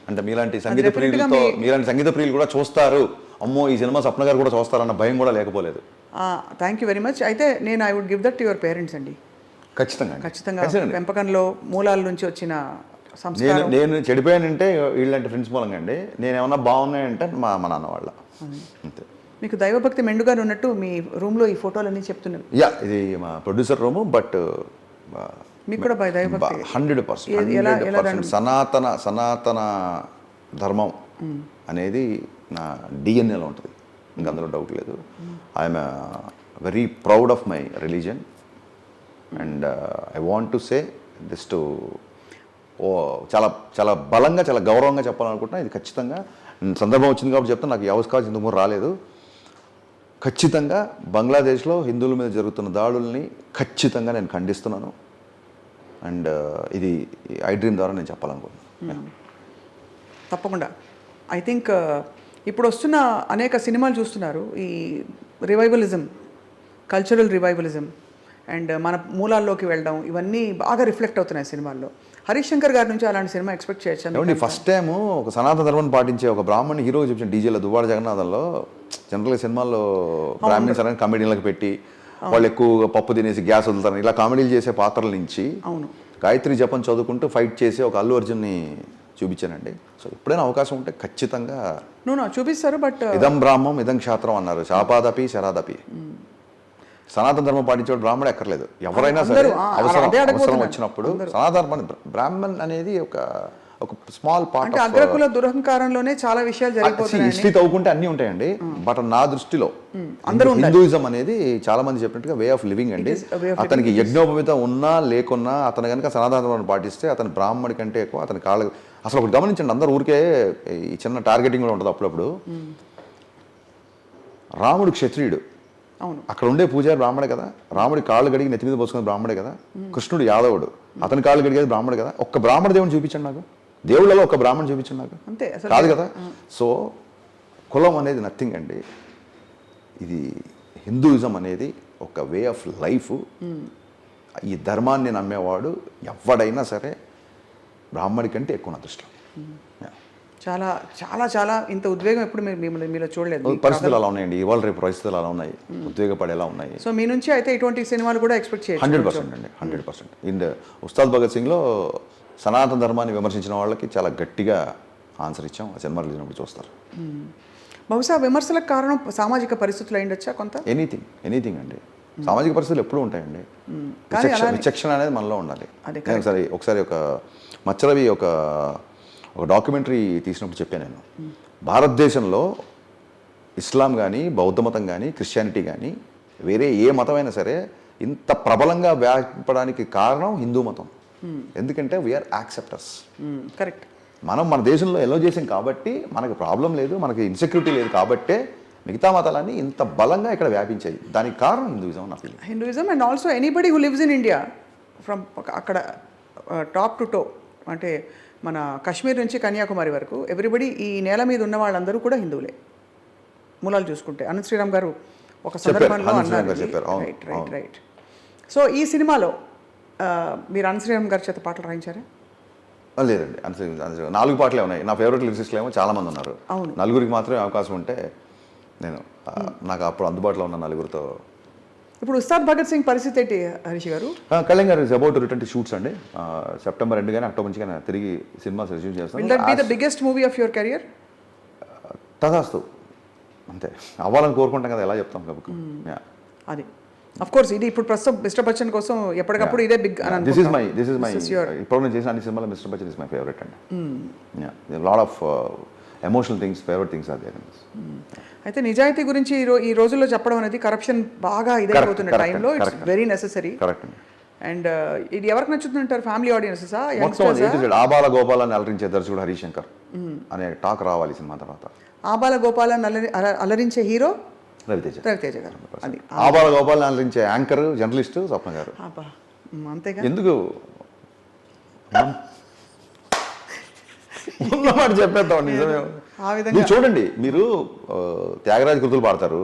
అంటే మీలాంటి సంగీత ప్రియులు కూడా చూస్తారు, అమ్మో ఈ సినిమా స్వప్న గారు కూడా చూస్తారన్న భయం కూడా లేకపోలేదు. Thank you very much. అయితే నేను I would give that to your parents అండి. ఖచ్చితంగా పెంపకంలో మూలాల నుంచి వచ్చిన సంస్కారం. నేను చెడిపోయానంటే వీళ్ళంటి ఫ్రెండ్స్ మూలంగా అండి. నేను ఏమన్నా బాగున్నాయంటే మా నాన్న వాళ్ళ అంతే. మీకు దైవభక్తి మెండుగా ఉన్నట్టు మీ రూమ్లో ఈ ఫోటోలన్నీ చెప్తున్నారు. ఇది మా ప్రొడ్యూసర్ రూము. బట్ మీకు కూడా దైవభక్తి 100%. సనాతన ధర్మం అనేది నా డిఎన్ఏలో ఉంటుంది, ఇంకా అందులో డౌట్ లేదు. I'm very proud of my religion and I want to say this to చాలా చాలా బలంగా, చాలా గౌరవంగా చెప్పాలనుకుంటున్నా. ఇది ఖచ్చితంగా సందర్భం వచ్చింది కాబట్టి చెప్తాను. నాకు ఈ అవకాశం ఇందుకు రాలేదు. ఖచ్చితంగా బంగ్లాదేశ్లో హిందువుల మీద జరుగుతున్న దాడుల్ని ఖచ్చితంగా నేను ఖండిస్తున్నాను. అండ్ ఇది ఐ డ్రీమ్ ద్వారా నేను చెప్పాలనుకుంటున్నాను. తప్పకుండా. ఐ థింక్ ఇప్పుడు వస్తున్న అనేక సినిమాలు చూస్తున్నారు, ఈ రివైవలిజం, కల్చరల్ రివైవలిజం అండ్ మన మూలాల్లోకి వెళ్ళడం, ఇవన్నీ బాగా రిఫ్లెక్ట్ అవుతున్నాయి సినిమాల్లో. హరీష్ శంకర్ గారి నుంచి అలాంటి సినిమా ఎక్స్పెక్ట్ చేయొచ్చు. ఫస్ట్ టైం ఒక సనాతన ధర్మాన్ని పాటించే ఒక బ్రాహ్మణ్ హీరోగా చూపించిన డీజేలో దువ్వాడ జగన్నాథంలో. జనరల్గా సినిమాల్లో బ్రాహ్మణ్స్ అనేది కామెడీలకు పెట్టి వాళ్ళు ఎక్కువ పప్పు తినేసి గ్యాస్ వదులుతారు, ఇలా కామెడీలు చేసే పాత్రల నుంచి గాయత్రి జపం చదువుకుంటూ ఫైట్ చేసి ఒక అల్లు అర్జున్ని చూపించానండి. సో ఎప్పుడైనా అవకాశం ఉంటే ఖచ్చితంగా చూపిస్తారు. బట్ ఇదం బ్రాహ్మం ఇదం క్షాత్రం అన్నారు, శాపాదపి శరాదపి. సనాతన ధర్మం పాటించేవాడు బ్రాహ్మణ ఎక్కర్లేదు, ఎవరైనా సరే అవసరం వచ్చినప్పుడు సనాతన బ్రాహ్మణ్ అనేది ఒక ఒక స్మాల్ పార్ట్ అంటే అగ్రకుల దురహంకారంలోనే చాలా విషయాలు జరిగిపోతున్నాయి. హిస్టరీ తవ్వుకుంటే అన్నీ ఉంటాయండి. బట్ నా దృష్టిలో హిందూయిజం అనేది చాలా మంది చెప్పినట్టుగా వే ఆఫ్ లివింగ్ అండి. అతనికి యజ్ఞోపవితం ఉన్నా లేకున్నా అతను కనుక సనాతన ధర్మాన్ని పాటిస్తే అతను బ్రాహ్మడి కంటే ఎక్కువ అతని కాళ్ళ అసలు ఒకటి గమనించండి, అందరూ ఊరికే ఈ చిన్న టార్గెటింగ్ కూడా ఉంటుంది అప్పుడప్పుడు. రాముడు క్షత్రియుడు, అవును, అక్కడ ఉండే పూజారి బ్రాహ్మడే కదా. రాముడి కాళ్ళు గడిగి నెత్తి మీద పోసుకునే బ్రాహ్మడే కదా. కృష్ణుడు యాదవుడు, అతని కాళ్ళు గడిగేది బ్రాహ్మడే కదా. ఒక్క బ్రాహ్మణ దేవుని చూపించండి నాకు, దేవుళ్ళలో ఒక బ్రాహ్మణ చూపించండి నాకు, అంతే కాదు కదా. సో కులం అనేది నథింగ్ అండి. ఇది హిందూయిజం అనేది ఒక వే ఆఫ్ లైఫ్. ఈ ధర్మాన్ని నమ్మేవాడు ఎవడైనా సరే బ్రాహ్మడి కంటే ఎక్కువ నా దృష్టిలో. చాలా చాలా చాలా ఇంత ఉద్వేగం ఎప్పుడు మీలో చూడలేదు. పరిస్థితులు అలా ఉన్నాయండి, ఇవాళ రేపు పరిస్థితులు అలా ఉన్నాయి, ఉద్వేగపడేలా ఉన్నాయి. సో మీ నుంచి అయితే ఇటువంటి సినిమాలు కూడా ఎక్స్పెక్ట్ చేయొచ్చు. 100% అండి, 100%. ఇన్ ఉస్తాద్ భగత్ సింగ్లో సనాతన ధర్మాన్ని విమర్శించిన వాళ్ళకి చాలా గట్టిగా ఆన్సర్ ఇచ్చాం. ఆ సినిమా రిలీజ్ అయినప్పుడు చూస్తారు. బహుశా విమర్శలకు కారణం సామాజిక పరిస్థితులు అయిండొచ్చా కొంత? ఎనీథింగ్ అండి. సామాజిక పరిస్థితులు ఎప్పుడూ ఉంటాయండి. విచక్షణ అనేది మనలో ఉండాలి. ఒకసారి ఒక మచ్చరవి ఒక డాక్యుమెంటరీ తీసినప్పుడు చెప్పాను నేను, భారతదేశంలో ఇస్లాం కానీ బౌద్ధ మతం కానీ క్రిస్టియానిటీ కానీ వేరే ఏ మతమైనా సరే ఇంత ప్రబలంగా వ్యాపడానికి కారణం హిందూ మతం. ఎందుకంటే వీఆర్ యాక్సెప్టర్స్. కరెక్ట్. మనం మన దేశంలో ఎలో చేసాం కాబట్టి మనకు ప్రాబ్లం లేదు, మనకి ఇన్సెక్యూరిటీ లేదు కాబట్టే మిగతా మతాలన్నీ ఇంత బలంగా ఇక్కడ వ్యాపించాయి. దానికి కారణం హిందూయిజం నా feeling. Hinduism and also anybody who lives in India from అక్కడ టాప్ టు టో, అంటే మన కాశ్మీర్ నుంచి కన్యాకుమారి వరకు ఎవ్రీబడి, ఈ నేల మీద ఉన్న వాళ్ళందరూ కూడా హిందువులే మూలాలు చూసుకుంటే. అనంత్ శ్రీరామ్ గారు ఒక సందర్భంలో అన్నారు. రైట్. సో ఈ సినిమాలో మీరు అనంత్ శ్రీరామ్ గారి చేత పాటలు రాయించారా? లేదండి, 4 పాటలే ఉన్నాయి. నా ఫేవరెట్ లిరిసిస్ట్లు ఏమో చాలా మంది ఉన్నారు. అవును, 4 మాత్రమే అవకాశం ఉంటే నేను నాకు అప్పుడు అందుబాటులో ఉన్న 4 ఇప్పుడు ఉస్తాద్ భగత్ సింగ్ పరిస్థితి ఏంటి హరీష్ గారు? కళ్యాణ్ గారు is about to return to shoots అండి. సెప్టెంబర్ 2 కానీ అక్టోబర్ నుంచి కానీ తిరిగి సినిమా రిజ్యూమ్ చేస్తాను. Will that be the biggest movie of your career? తదాస్తు, అంతే అవ్వాలని కోరుకుంటాం కదా, ఎలా చెప్తాం కాబట్టి. అది అఫ్ కోర్స్ ఇది ఇప్పుడు ప్రస్తుతం మిస్టర్ బచ్చన్ కోసం ఎప్పటికప్పుడు ఇదే బిగ్ అని దిస్ ఇస్ మై ఇప్పుడు నేను చేసిన అన్ని సినిమాలో mister Bachchan is my favourite అండి. Lot of emotional things, favourite things are there. అయితే నిజాయితీ గురించి ఈ రోజుల్లో చెప్పడం అనేది కరప్షన్ బాగా ఇదైపోతున్న టైంలో it's very necessary. Correct. And ఇది ఎవరికి నచ్చుతుంటారు? ఫ్యామిలీ ఆడియన్సెసా? ఆబాల గోపాలని అలరించే దర్శకుడు హరిశంకర్ అనే టాక్ రావాలి సినిమా తర్వాత. ఆబాల గోపాలని అలరించే హీరో రవితేజ గారు. ఆబాల గోపాలని అలరించే యాంకర్ జర్నలిస్ట్ స్వప్న గారు. అంతేగా, ఎందుకు ఉన్నమాట చెప్పేద్దాం. నిజమే. మీరు చూడండి, మీరు త్యాగరాజ కృతులు పాడతారు,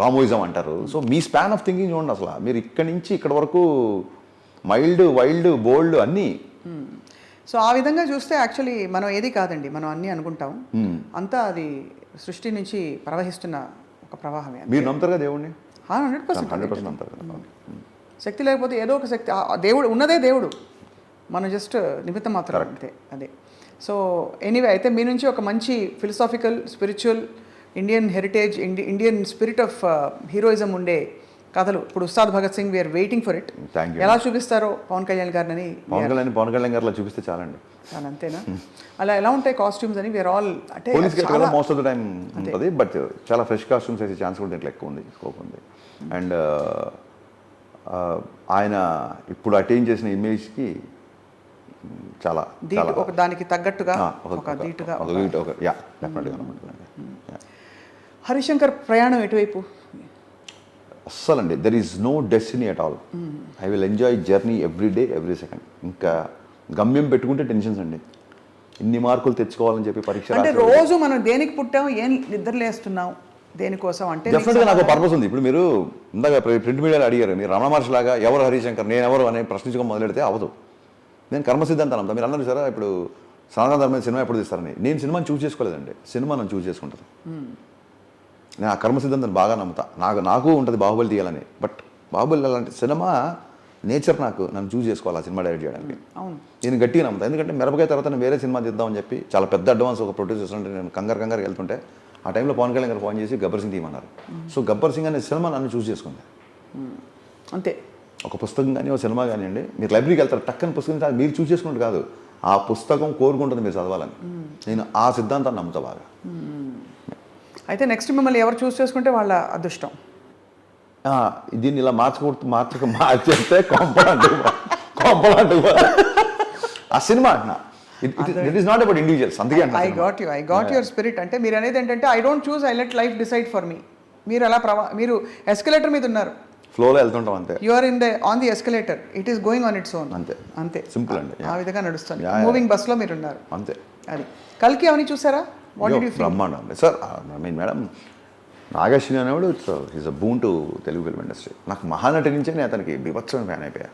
రామోయిజం అంటారు. So me span of thinking చూడండి. అసలు మీరు ఇక్కడి నుంచి ఇక్కడ వరకు మైల్డ్, వైల్డ్, బోల్డ్ అన్నీ. సో ఆ విధంగా చూస్తే యాక్చువల్లీ మనం ఏది కాదండి, మనం అన్నీ అనుకుంటాం. అంతా అది సృష్టి నుంచి ప్రవహిస్తున్న ఒక ప్రవాహమే. మీరు నమ్ముతారుగా దేవుడిని? 100% నమ్ముతారు. శక్తి లేకపోతే ఏదో ఒక శక్తి, దేవుడు ఉన్నదే దేవుడు, మనం జస్ట్ నిమిత్తం మాత్రం అంతే. అదే. సో ఎనీవే, అయితే మీ నుంచి ఒక మంచి philosophical, spiritual, Indian heritage, Indian spirit of heroism ఉండే కథలు ఇప్పుడు Ustaad Bhagat Singh, we're waiting for it. ఎలా చూపిస్తారో పవన్ కళ్యాణ్ గారిని? పవన్ కళ్యాణ్ గారిలో చూపిస్తే చాలండి. చాలా అంతేనా? అలా ఎలా ఉంటాయి కాస్ట్యూమ్స్ అని? వీఆర్ ఆల్ అంటే మోస్ట్ ఆఫ్ ద టైం ఉంటుంది, బట్ చాలా ఫ్రెష్ కాస్ట్యూమ్స్ వేసే ఛాన్స్ కూడా దీంట్లో ఎక్కువ ఉంది, స్కోప్ ఉంది. అండ్ ఆయన ఇప్పుడు అటైన్ చేసిన ఇమేజ్కి చాలా దానికి తగ్గట్టుగా ఒక ధీటుగా. హరిశంకర్ ప్రయాణం ఎటువైపు? అస్సలండి, there is no destiny at all. I will enjoy journey every day, every second. ఇంకా గమ్యం పెట్టుకుంటే టెన్షన్స్ అండి. ఇన్ని మార్కులు తెచ్చుకోవాలని చెప్పి పరీక్ష అంటే రోజు మనం దేనికి పుట్టాం, ఏం నిద్రలేస్తున్నాం, దేనికోసం అంటే డెఫినెట్గా నాకు పర్పస్ ఉంది. ఇప్పుడు మీరు ఇందాక ప్రింట్ మీడియాలో అడిగారు, మీరు రమణ మహర్షి లాగా ఎవరు హరిశంకర్, నేను ఎవరు అని ప్రశ్నించుకొని మొదలెడితే అవ్వదు. నేను కర్మసిద్ధాంతాను అంతా. మీరు అన్నారు సరే, ఇప్పుడు సనాతన ధర్మమైన సినిమా ఎప్పుడు తీస్తారని. నేను సినిమాని చూస్ చేసుకోలేదండి, సినిమా నన్ను చూస్ చేసుకుంటుంది. నేను ఆ కర్మసిద్ధాంతాన్ని బాగా నమ్ముతా. నాకు ఉంటుంది బాహుబలి తీయాలని, బట్ బాహుబలి అలాంటి సినిమా నేచర్ నన్ను చూస్ చేసుకోవాలి ఆ సినిమా డైరెక్ట్ చేయడానికి. నేను గట్టిగా నమ్ముతాను. ఎందుకంటే మిరపకాయ తర్వాత నేను వేరే సినిమా తీద్దామని చెప్పి చాలా పెద్ద అడ్వాన్స్ ఒక ప్రొడ్యూస్ చేస్తుంటే నేను కంగారు వెళ్తుంటే ఆ టైంలో పవన్ కళ్యాణ్ గారు ఫోన్ చేసి గబ్బర్ సింగ్ తీయమన్నారు. సో గబ్బర్ సింగ్ అనే సినిమా నన్ను చూస్ చేసుకుంది. అంతే. ఒక పుస్తకం కానీ ఒక సినిమా కానివ్వండి, మీరు లైబ్రరీకి వెళ్తారు, టక్కని పుస్తకం మీరు చూస్ చేసుకున్నట్టు కాదు, ఆ పుస్తకం కోరుకుంటుంది మీరు చదవాలని. నేను ఆ సిద్ధాంతాన్ని నమ్ముతా బాగా. అయితే నెక్స్ట్ మిమ్మల్ని ఎవరు చూస్ చేసుకుంటే వాళ్ళ అదృష్టం. ఆ, దీన్ని ఇలా మార్చేస్తే కొంపలంటూ ఆ సినిమా అంటున్నా. It is not about individuals. అందుకే ఐ గాట్ యువర్ స్పిరిట్. అంటే మీరు అనేది ఏంటంటే I don't choose, I let life decide for me. మీరు అలా మీరు ఎస్కలేటర్ మీద ఉన్నారు, ఫ్లోలో వెళ్తుంటాం అంతే. You are on the escalator, it is going on its own. అంతే అంతే, సింపుల్ అండి. ఆ విధంగా నడుస్తుంది. మూవింగ్ బస్లో మీరు ఉన్నారు అంతే. అది. కల్కి అవన్నీ చూసారా? What did you feel? బ్రహ్మాండం అండి sir. I mean madam, Nagashwini అనేవాడు is a boon to Telugu film industry. నాకు మహానటి నుంచే నేను అతనికి బీభత్సమైన ఫ్యాన్ అయిపోయా.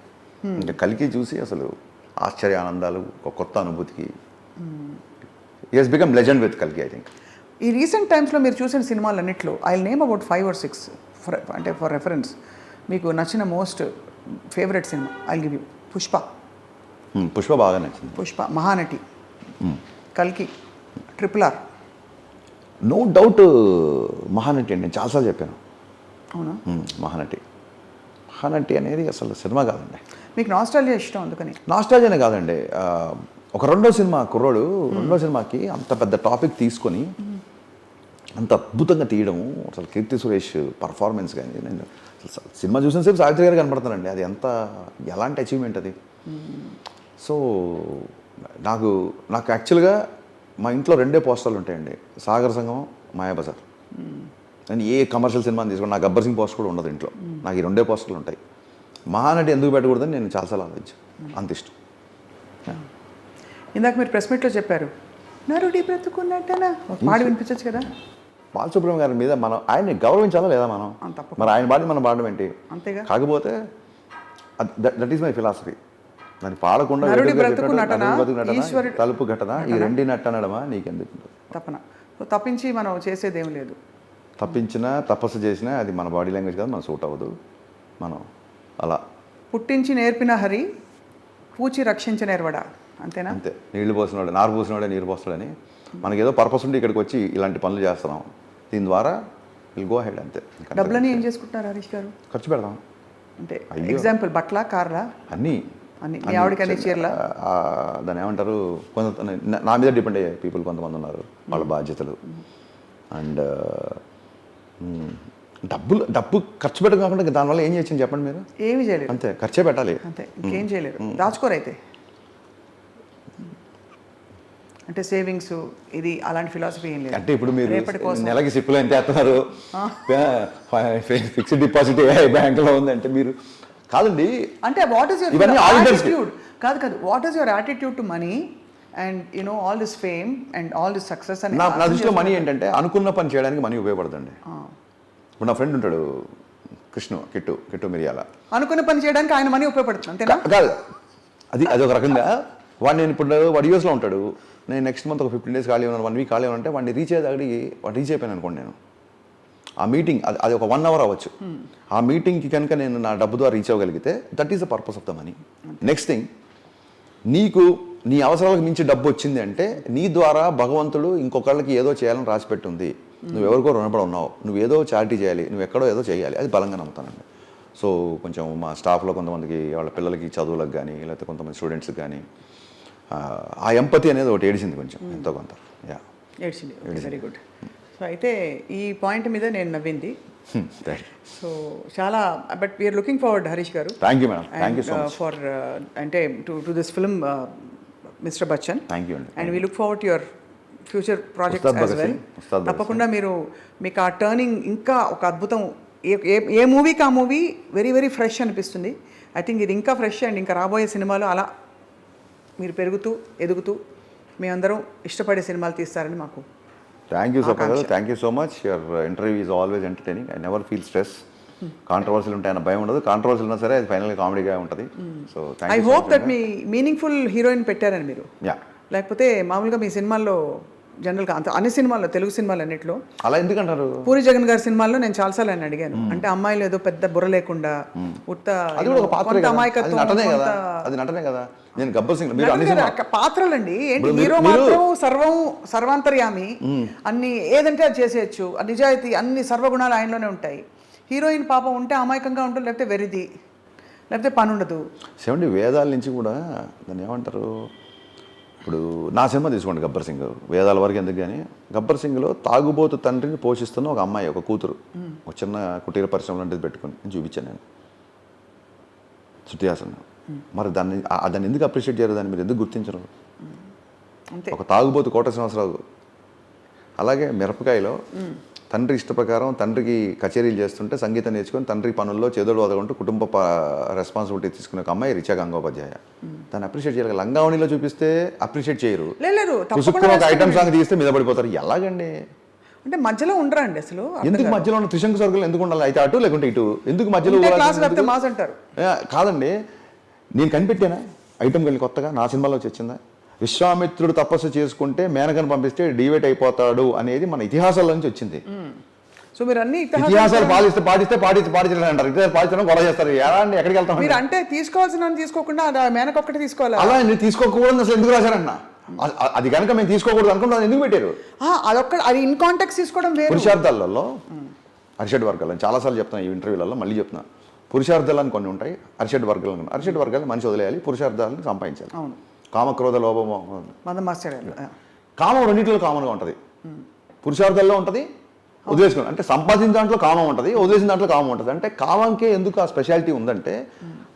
ఇంకా కలికి చూసి అసలు ఆశ్చర్య ఆనందాలు, ఒక కొత్త అనుభూతికి he has become legend with కల్కి ఐ థింక్. ఈ రీసెంట్ టైమ్స్లో మీరు చూసిన సినిమాలన్నింటిలో ఐ నేమ్ అబౌట్ 5 or 6 అంటే ఫర్ రెఫరెన్స్ మీకు నచ్చిన most favourite cinema I give you. Pushpa బాగా నచ్చింది. పుష్ప, మహానటి, కల్కి, RRR. నో డౌట్ మహానటి అండి. నేను చాలాసార్లు చెప్పాను. అవునా? మహానటి అనేది అసలు సినిమా కాదండి. మీకు నాస్టాల్జియా ఇష్టం అందుకని? నాస్టాల్జియానే కాదండి. ఒక రెండో సినిమాకి అంత పెద్ద టాపిక్ తీసుకొని అంత అద్భుతంగా తీయడము, అసలు కీర్తి సురేష్ పర్ఫార్మెన్స్ కానీ, నేను సినిమా చూసిన సేపు సావిత్రి గారు కనపడతానండి. అది ఎలాంటి అచీవ్మెంట్ అది. సో నాకు యాక్చువల్గా మా ఇంట్లో 2 పోస్టర్లు ఉంటాయండి, సాగర్ సంగమం, మాయాబజార్. నేను ఏ కమర్షియల్ సినిమాని తీసుకోండి, నాకు గబ్బర్ సింగ్ పోస్టర్ కూడా ఉండదు ఇంట్లో. నాకు ఈ 2 పోస్టర్లు ఉంటాయి. మహానటి ఎందుకు పెట్టకూడదని నేను చాలాసార్లు ఆలోచించాను. అంత ఇష్టం. ఇందాక మీరు ప్రెస్ మీట్లో చెప్పారు, నరుడి బ్రతుకున్నట్టనా పాడి వినిపించచ్చు కదా. బాలసుబ్రహ్మణ్యం గారి మీద మనం ఆయన్ని గౌరవించాలా లేదా మనం? మరి ఆయన పాడి మనం పాడడం ఏంటి? అంతేగా. కాకపోతే దట్ ఈస్ మై ఫిలాసఫీ. దాన్ని పాడకుండా తలుపు ఘటన ఈ 2 నట్టనడమా నీకెందుకు తప్పన. తప్పించి మనం చేసేది ఏం లేదు. తప్పించినా తపస్సు చేసినా అది మన బాడీ లాంగ్వేజ్ కాదు, మనం సూట్ అవ్వదు. మనం అలా పుట్టించి నేర్పిన హరి పూచి రక్షించిన ఎర్వడా, అంతేనా? అంతే. నీళ్లు పోసినవాడే నారు పోసినవాడే నీరు పోస్తాడని మనకి ఏదో పర్పస్ ఉంటే ఇక్కడికి వచ్చి ఇలాంటి పనులు చేస్తున్నాం. దీని ద్వారా విల్ గో హెడ్. అంతే. డబ్బులని ఏం చేసుకుంటున్నారు హరీష్ గారు? ఖర్చు పెడదాం. అంటే ఎగ్జాంపుల్ బట్ల, కార్లా, అన్నీ మీ ఆవిడకి అన్ని చీరలా? దాన్ని ఏమంటారు, కొంత నా మీద డిపెండ్ అయ్యే పీపుల్ కొంతమంది ఉన్నారు, వాళ్ళ బాధ్యతలు. అండ్ డబ్బు ఖర్చు పెట్టడం కాకుండా దానివల్ల ఏం చేయొచ్చని చెప్పండి మీరు? ఏమి చేయలేదు. అంతే, ఖర్చే పెట్టాలి. అంతే, ఇంకేం చేయలేరు. దాచుకోరైతే అంటే సేవింగ్స్ ఇది అలాంటి ఫిలాసఫీ ఏం లేదు. అంటే ఇప్పుడు మీరు నెలకి సిప్పులు ఎంత వేస్తున్నారు, ఫిక్స్డ్ డిపాజిట్ బ్యాంకులో ఉందంటే మీరు కాదండి. అంటే వాట్ ఈస్ యువర్ యాటిట్యూడ్? కాదు what is your attitude to money and all this fame and all this success? అని నా దృష్టిలో మనీ ఏంటంటే అనుకున్న పని చేయడానికి మనీ ఉపయోగపడుతుంది. ఇప్పుడు నా ఫ్రెండ్ ఉంటాడు కిట్టు మిరియాల. అనుకున్న పని చేయడానికి ఆయన మనీ ఉపయోగపడుతుంది అంతేనా? కాదు, అది ఒక రకంగా. నేను ఇప్పుడు వాడు యూఎస్లో ఉంటాడు, నేను నెక్స్ట్ మంత్ ఒక 15 days ఖాళీ ఉన్నాను, 1 week ఖాళీ ఉన్నానంటే వాడిని రీచ్ అయిపోయాను అనుకోండి. నేను ఆ మీటింగ్ అది ఒక 1 hour అవ్వచ్చు. ఆ మీటింగ్కి కనుక నేను నా డబ్బు ద్వారా రీచ్ అవ్వగలిగితే that is the purpose of the money. Next thing, నీకు నీ అవసరాలకు మించి డబ్బు వచ్చింది అంటే నీ ద్వారా భగవంతుడు ఇంకొకళ్ళకి ఏదో చేయాలని రాసిపెట్టి ఉంది. నువ్వెవరికో రుణపడి ఉన్నావు, నువ్వేదో చారిటీ చేయాలి, నువ్వు ఎక్కడో ఏదో చేయాలి. అది బలంగా నమ్ముతానండి. సో కొంచెం మా స్టాఫ్లో కొంతమందికి వాళ్ళ పిల్లలకి చదువులకు కానీ లేకపోతే కొంతమంది స్టూడెంట్స్కి కానీ ఆ ఎంపతి అనేది ఒకటి ఏడిచింది కొంచెం, ఎంతో కొంత. ఏడ్చింది. Very good. సో అయితే ఈ పాయింట్ మీద నేను నవ్వింది. సో చాలా, but we are looking forward Harish garu. Thank you madam, thank you so much for అంటే to this film mister Bachchan. Thank you అండి. And we look forward to your future projects as well. తప్పకుండా మీకు ఆ టర్నింగ్ ఇంకా ఒక అద్భుతం. ఏ మూవీకి ఆ మూవీ వెరీ వెరీ ఫ్రెష్ అనిపిస్తుంది. ఐ థింక్ ఇది ఇంకా ఫ్రెష్ అండ్ ఇంకా రాబోయే సినిమాలు అలా మీరు పెరుగుతూ ఎదుగుతూ మేమందరం ఇష్టపడే సినిమాలు తీస్తారని మాకు. Thank you Soma, thank you so much. Your interview is always entertaining. I never feel stress. కాంట్రవర్సీలు ఉంటాయన్న భయం ఉండదు, కాంట్రవర్సీలు ఉన్నా సరే అది ఫైనల్గా కామెడీగా ఉంటుంది. సో ఐ హోప్ దట్ మీ మీనింగ్ఫుల్ హీరోయిన్ పెట్టారని మీరు. లేకపోతే మామూలుగా మీ సినిమాల్లో జనరల్గా అంత అన్ని సినిమాల్లో, తెలుగు సినిమాలు అన్నింటిలో అలా ఎందుకంటారు? పూరి జగన్ గారి సినిమాల్లో నేను చాలాసార్లు ఆయన అడిగాను, అంటే అమ్మాయిలు ఏదో పెద్ద బుర్ర లేకుండా ఉత్త అమాయకత్వం. అది నటనే కదా. నేను గబ్బర్ సింగ్ పాత్రలండి ఏంటి, హీరో మాత్రం సర్వాంతర్యామి, అన్ని ఏదంటే అది చేసేయచ్చు, నిజాయితీ అన్ని సర్వగుణాలు ఆయనలోనే ఉంటాయి. హీరోయిన్ పాపం ఉంటే అమాయకంగా ఉంటుంది, లేకపోతే వెరిది, లేకపోతే పని ఉండదు. వేదాల నుంచి కూడా దాన్ని ఏమంటారు, ఇప్పుడు నా సినిమా తీసుకోండి గబ్బర్ సింగ్, వేదాల వరకు ఎందుకు కానీ గబ్బర్ సింగ్లో తాగుబోతు తండ్రిని పోషిస్తున్న ఒక అమ్మాయి, ఒక కూతురు, ఒక చిన్న కుటీర పరిశ్రమ లాంటిది పెట్టుకుని నేను చూపించాను నేను శృతి హాసన్. మరి దాన్ని ఎందుకు అప్రిషియేట్ చేయరు, దాన్ని మీరు ఎందుకు గుర్తించరు? ఒక తాగుబోతు కోట శ్రీనివాసరావు. అలాగే మిరపకాయలో తండ్రి ఇష్ట ప్రకారం తండ్రికి కచేరీలు చేస్తుంటే సంగీతం నేర్చుకొని తండ్రి పనుల్లో చేదోడు వదలకుంటూ కుటుంబ రెస్పాన్సిబిలిటీ తీసుకునే ఒక అమ్మాయి రిచా గంగోపాధ్యాయ. దాన్ని అప్రిషియేట్ చేయాలి. లంగావణిలో చూపిస్తే అప్రిషియేట్ చేయరు, ఒక ఐటమ్ సాంగ్ తీస్తే మీద పడిపోతారు. ఎలాగండి? అంటే మధ్యలో ఉండరా అండి అసలు? ఎందుకు మధ్యలో ఉన్న త్రిశంకు సర్కిల్ ఎందుకు ఉండాలి? అయితే అటు లేకుంటే ఇటు ఎందుకు మధ్యలో? కాదండి, నేను కనిపెట్టానా ఐటమ్ వెళ్ళి కొత్తగా నా సినిమాలో వచ్చిందా? విశ్వామిత్రుడు తపస్సు చేసుకుంటే మేనకను పంపిస్తే డివేట్ అయిపోతాడు అనేది మన ఇతిహాసాల నుంచి వచ్చింది. సో మీరు అన్ని ఇతిహాసాలు పాటించాలి అంటారు, ఇతిహాసాలు పాటించడం గొడవ చేస్తారు. ఎలా అండి, ఎక్కడికి వెళ్తాం? మీరు అంటే తీసుకోవాల్సిన తీసుకోకుండా మేనక ఒక్కటి తీసుకోవాలి. అలా తీసుకోకూడదు అసలు ఎందుకు రాశారన్న? అది కనుక మేము తీసుకోకూడదు అనుకుంటే ఎందుకు పెట్టారు? అదొక్క అది ఇన్ కాంటాక్ట్ తీసుకోవడం వేరు. పురుషార్థాలలో అరిషడ్ వర్గాలు చాలాసార్లు చెప్తున్నా ఈ ఇంటర్వ్యూలలో, మళ్ళీ చెప్తున్నా. పురుషార్థాలు అని కొన్ని ఉంటాయి, అరిషడ్ వర్గాలు మనిషి వదిలేయాలి, పురుషార్థాలను సంపాదించాలి. కామక్రోధ లోభము కామం రెండింటిలో కామన్గా ఉంటుంది. పురుషార్థాల్లో ఉంటుంది, వదిలేసుకుని అంటే సంపాదించిన దాంట్లో కామం ఉంటుంది, వదిలేసిన దాంట్లో కామం ఉంటుంది. అంటే కామంకే ఎందుకు ఆ స్పెషాలిటీ ఉందంటే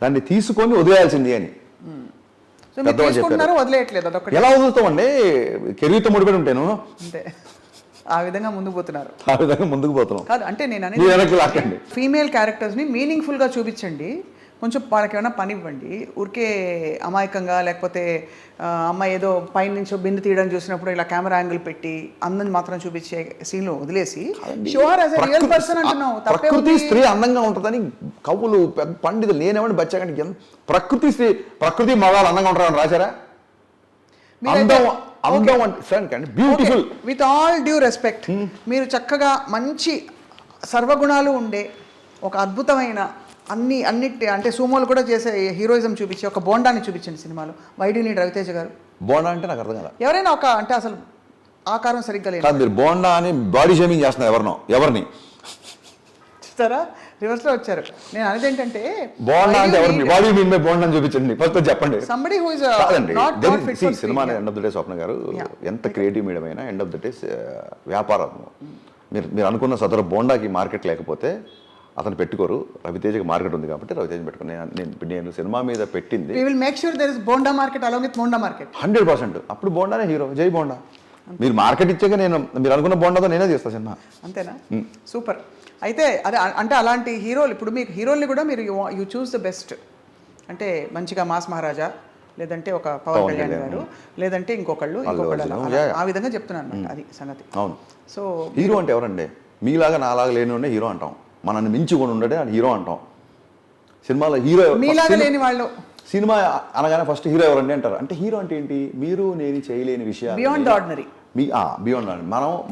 దాన్ని తీసుకొని వదిలేయాల్సింది అని ఎలా వదులుతామండి? కెరీర్తో ముడిపడి ఉంటాను, ఆ విధంగా ముందుకు పోతున్నారు. ఆ విధంగా ముందుకు పోతున్నాం కాదు అంటే నేను అనేది ఫీమేల్ క్యారెక్టర్స్ని మీనింగ్ఫుల్గా చూపించండి, కొంచెం వాళ్ళకి ఏమైనా పని ఇవ్వండి. ఊరికే అమాయకంగా లేకపోతే అమ్మాయి ఏదో పైన నుంచి బిందు తీయడం చూసినప్పుడు ఇలా కెమెరా యాంగిల్ పెట్టి అందం మాత్రం చూపించే సీన్లు వదిలేసి రియల్ పర్సన్ అంటున్నావు. ప్రకృతి స్త్రీ అందంగా ఉంటుందని కవులు పండితులు నేనేమని బచ్చాకంటే ప్రకృతి మగాళ్ళు అందంగా ఉంటారని రాశారా? Beautiful. With all due respect, మీరు మంచి సర్వగుణాలు ఉండే ఒక అద్భుతమైన అన్నిటి అంటే సూమోలు కూడా చేసే హీరోయిజం చూపించి ఒక బోండాని చూపించండి సినిమాలో. వై డు నీడ్ రవితేజ గారు? బోండా అంటే నాకు అర్థం కదా. ఎవరైనా ఒక అంటే అసలు ఆకారం సరిగ్గా లేదు. మీరు బోండా అని బాడీ షేమింగ్ చేస్తున్నారు ఎవరిని చూస్తారా? రివర్స్ లో వచ్చారు. నేను అనేది ఏంటంటే బోండా అంటే ఎవరిని బాడీ మీన్ బై బోండా అని చూపించండి ఫస్ట్ చెప్పండి. Somebody who is cinema end of the day Swapna garu ఎంత క్రియేటివ్ మీడియం అయినా ఎండ్ ఆఫ్ ద డే వ్యాపారం. మీరు అనుకున్న సదరు బోండాకి మార్కెట్ లేకపోతే అతను పెట్టుకోరు. రవితేజకి మార్కెట్ ఉంది కాబట్టి రవితేజ పెట్టుకుని నేను సినిమా మీద పెట్టింది. We will make sure there is bonda market along with bonda market 100%. అప్పుడు బోండానే హీరో, జై బోండా. మీరు మార్కెట్ ఇచ్చాక మీరు అనుకున్న బోండాతో నేనే చేస్తాను సినిమా. అంతేనా? సూపర్. అయితే అదే అంటే అలాంటి హీరోలు ఇప్పుడు మీకు హీరోల్ని కూడా మీరు యూ చూస్ ద బెస్ట్. అంటే మంచిగా మాస్ మహారాజా, లేదంటే ఒక పవన్ కళ్యాణ్ గారు, లేదంటే ఇంకొకళ్ళు ఆ విధంగా చెప్తున్నాను. అది సంగతి. అవును. సో హీరో అంటే ఎవరండి? మీలాగా నాలాగా లేని హీరో అంటాం, మనల్ని మించి కూడా ఉండడే హీరో అంటాం. సినిమాలో హీరో మీలాగా లేని వాళ్ళు సినిమా అనగానే ఫస్ట్ హీరో ఎవరండి అంటారు. అంటే హీరో అంటే ఏంటి? మీరు నేను చేయలేని విషయాలు, బియాండ్ ది ఆర్డినరీ. బియాండ్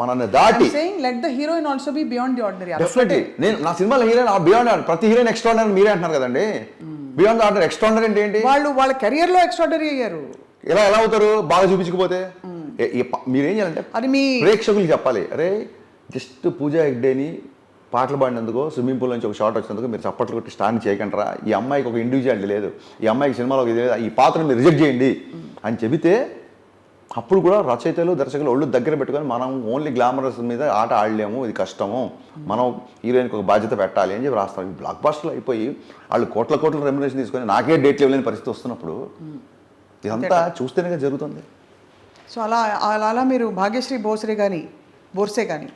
మనల్ని దాటి let the heroine also be beyond the ordinary. Definitely. నేను నా సినిమాలో హీరోయిన్ బియాండ్, ప్రతి హీరోయిన్ ఎక్స్ట్రాడినరీ మీరే అంటున్నారు కదండి. Beyond the ordinary. ఎక్స్ట్రాడినరీ అంటే ఏంటి? వాళ్ళ కెరియర్ లో ఎక్స్ట్రాడినరీ అయ్యారు. ఎలా అవుతారు? బాగా చూపించకపోతే మీరేం చేయాలంటే అది మీ ప్రేక్షకులు చెప్పాలి. అరే జస్ట్ పూజా హెగ్డేని పాటలు పాడినందుకో స్విమ్మింగ్ పూల్ నుంచి ఒక షాట్ వచ్చినందుకు మీరు చప్పట్లు కొట్టి స్టాండ్ చేయకంటారా? ఈ అమ్మాయికి ఒక ఇండివిజువాలిటీ లేదు, ఈ అమ్మాయికి సినిమాలో ఇది లేదు, ఈ పాత్రను మీరు రిజెక్ట్ చేయండి అని చెబితే అప్పుడు కూడా రచయితలు దర్శకులు ఒళ్ళు దగ్గర పెట్టుకొని మనం ఓన్లీ గ్లామరస్ మీద ఆట ఆడలేము, ఇది కష్టము, మనం హీరోయిన్కి ఒక బాధ్యత పెట్టాలి అని చెప్పి రాస్తాం. ఈ బ్లాక్ బస్టర్లు అయిపోయి వాళ్ళు కోట్ల రెమ్యునరేషన్ తీసుకొని నాకే డేట్లు ఇవ్వలేని పరిస్థితి వస్తున్నప్పుడు ఇదంతా చూస్తేనే జరుగుతుంది. సో అలా మీరు భాగ్యశ్రీ బోర్సే కానీ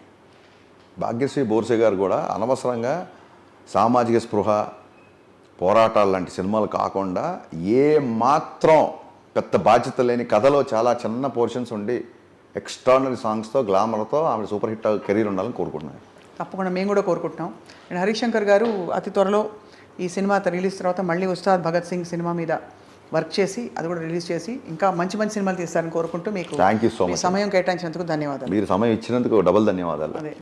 భాగ్యశ్రీ బోర్సే గారు కూడా అనవసరంగా సామాజిక స్పృహ, పోరాటాలు లాంటి సినిమాలు కాకుండా ఏ మాత్రం పెద్ద బాధ్యత లేని కథలో చాలా చిన్న పోర్షన్స్ ఉండి ఎక్స్ట్రాడినరీ సాంగ్స్తో గ్లామర్తో ఆమె సూపర్ హిట్ కెరీర్ ఉండాలని కోరుకుంటున్నాను. తప్పకుండా మేము కూడా కోరుకుంటున్నాం. అండ్ హరిశంకర్ గారు అతి త్వరలో ఈ సినిమా రిలీజ్ తర్వాత మళ్ళీ ఉస్తాద్ భగత్ సింగ్ సినిమా మీద వర్క్ చేసి అది కూడా రిలీజ్ చేసి ఇంకా మంచి సినిమాలు తీస్తారని కోరుకుంటూ మీకు థ్యాంక్ యూ సో మచ్. సమయం కేటాయించినందుకు ధన్యవాదాలు. మీరు సమయం ఇచ్చినందుకు డబుల్ ధన్యవాదాలు. అదే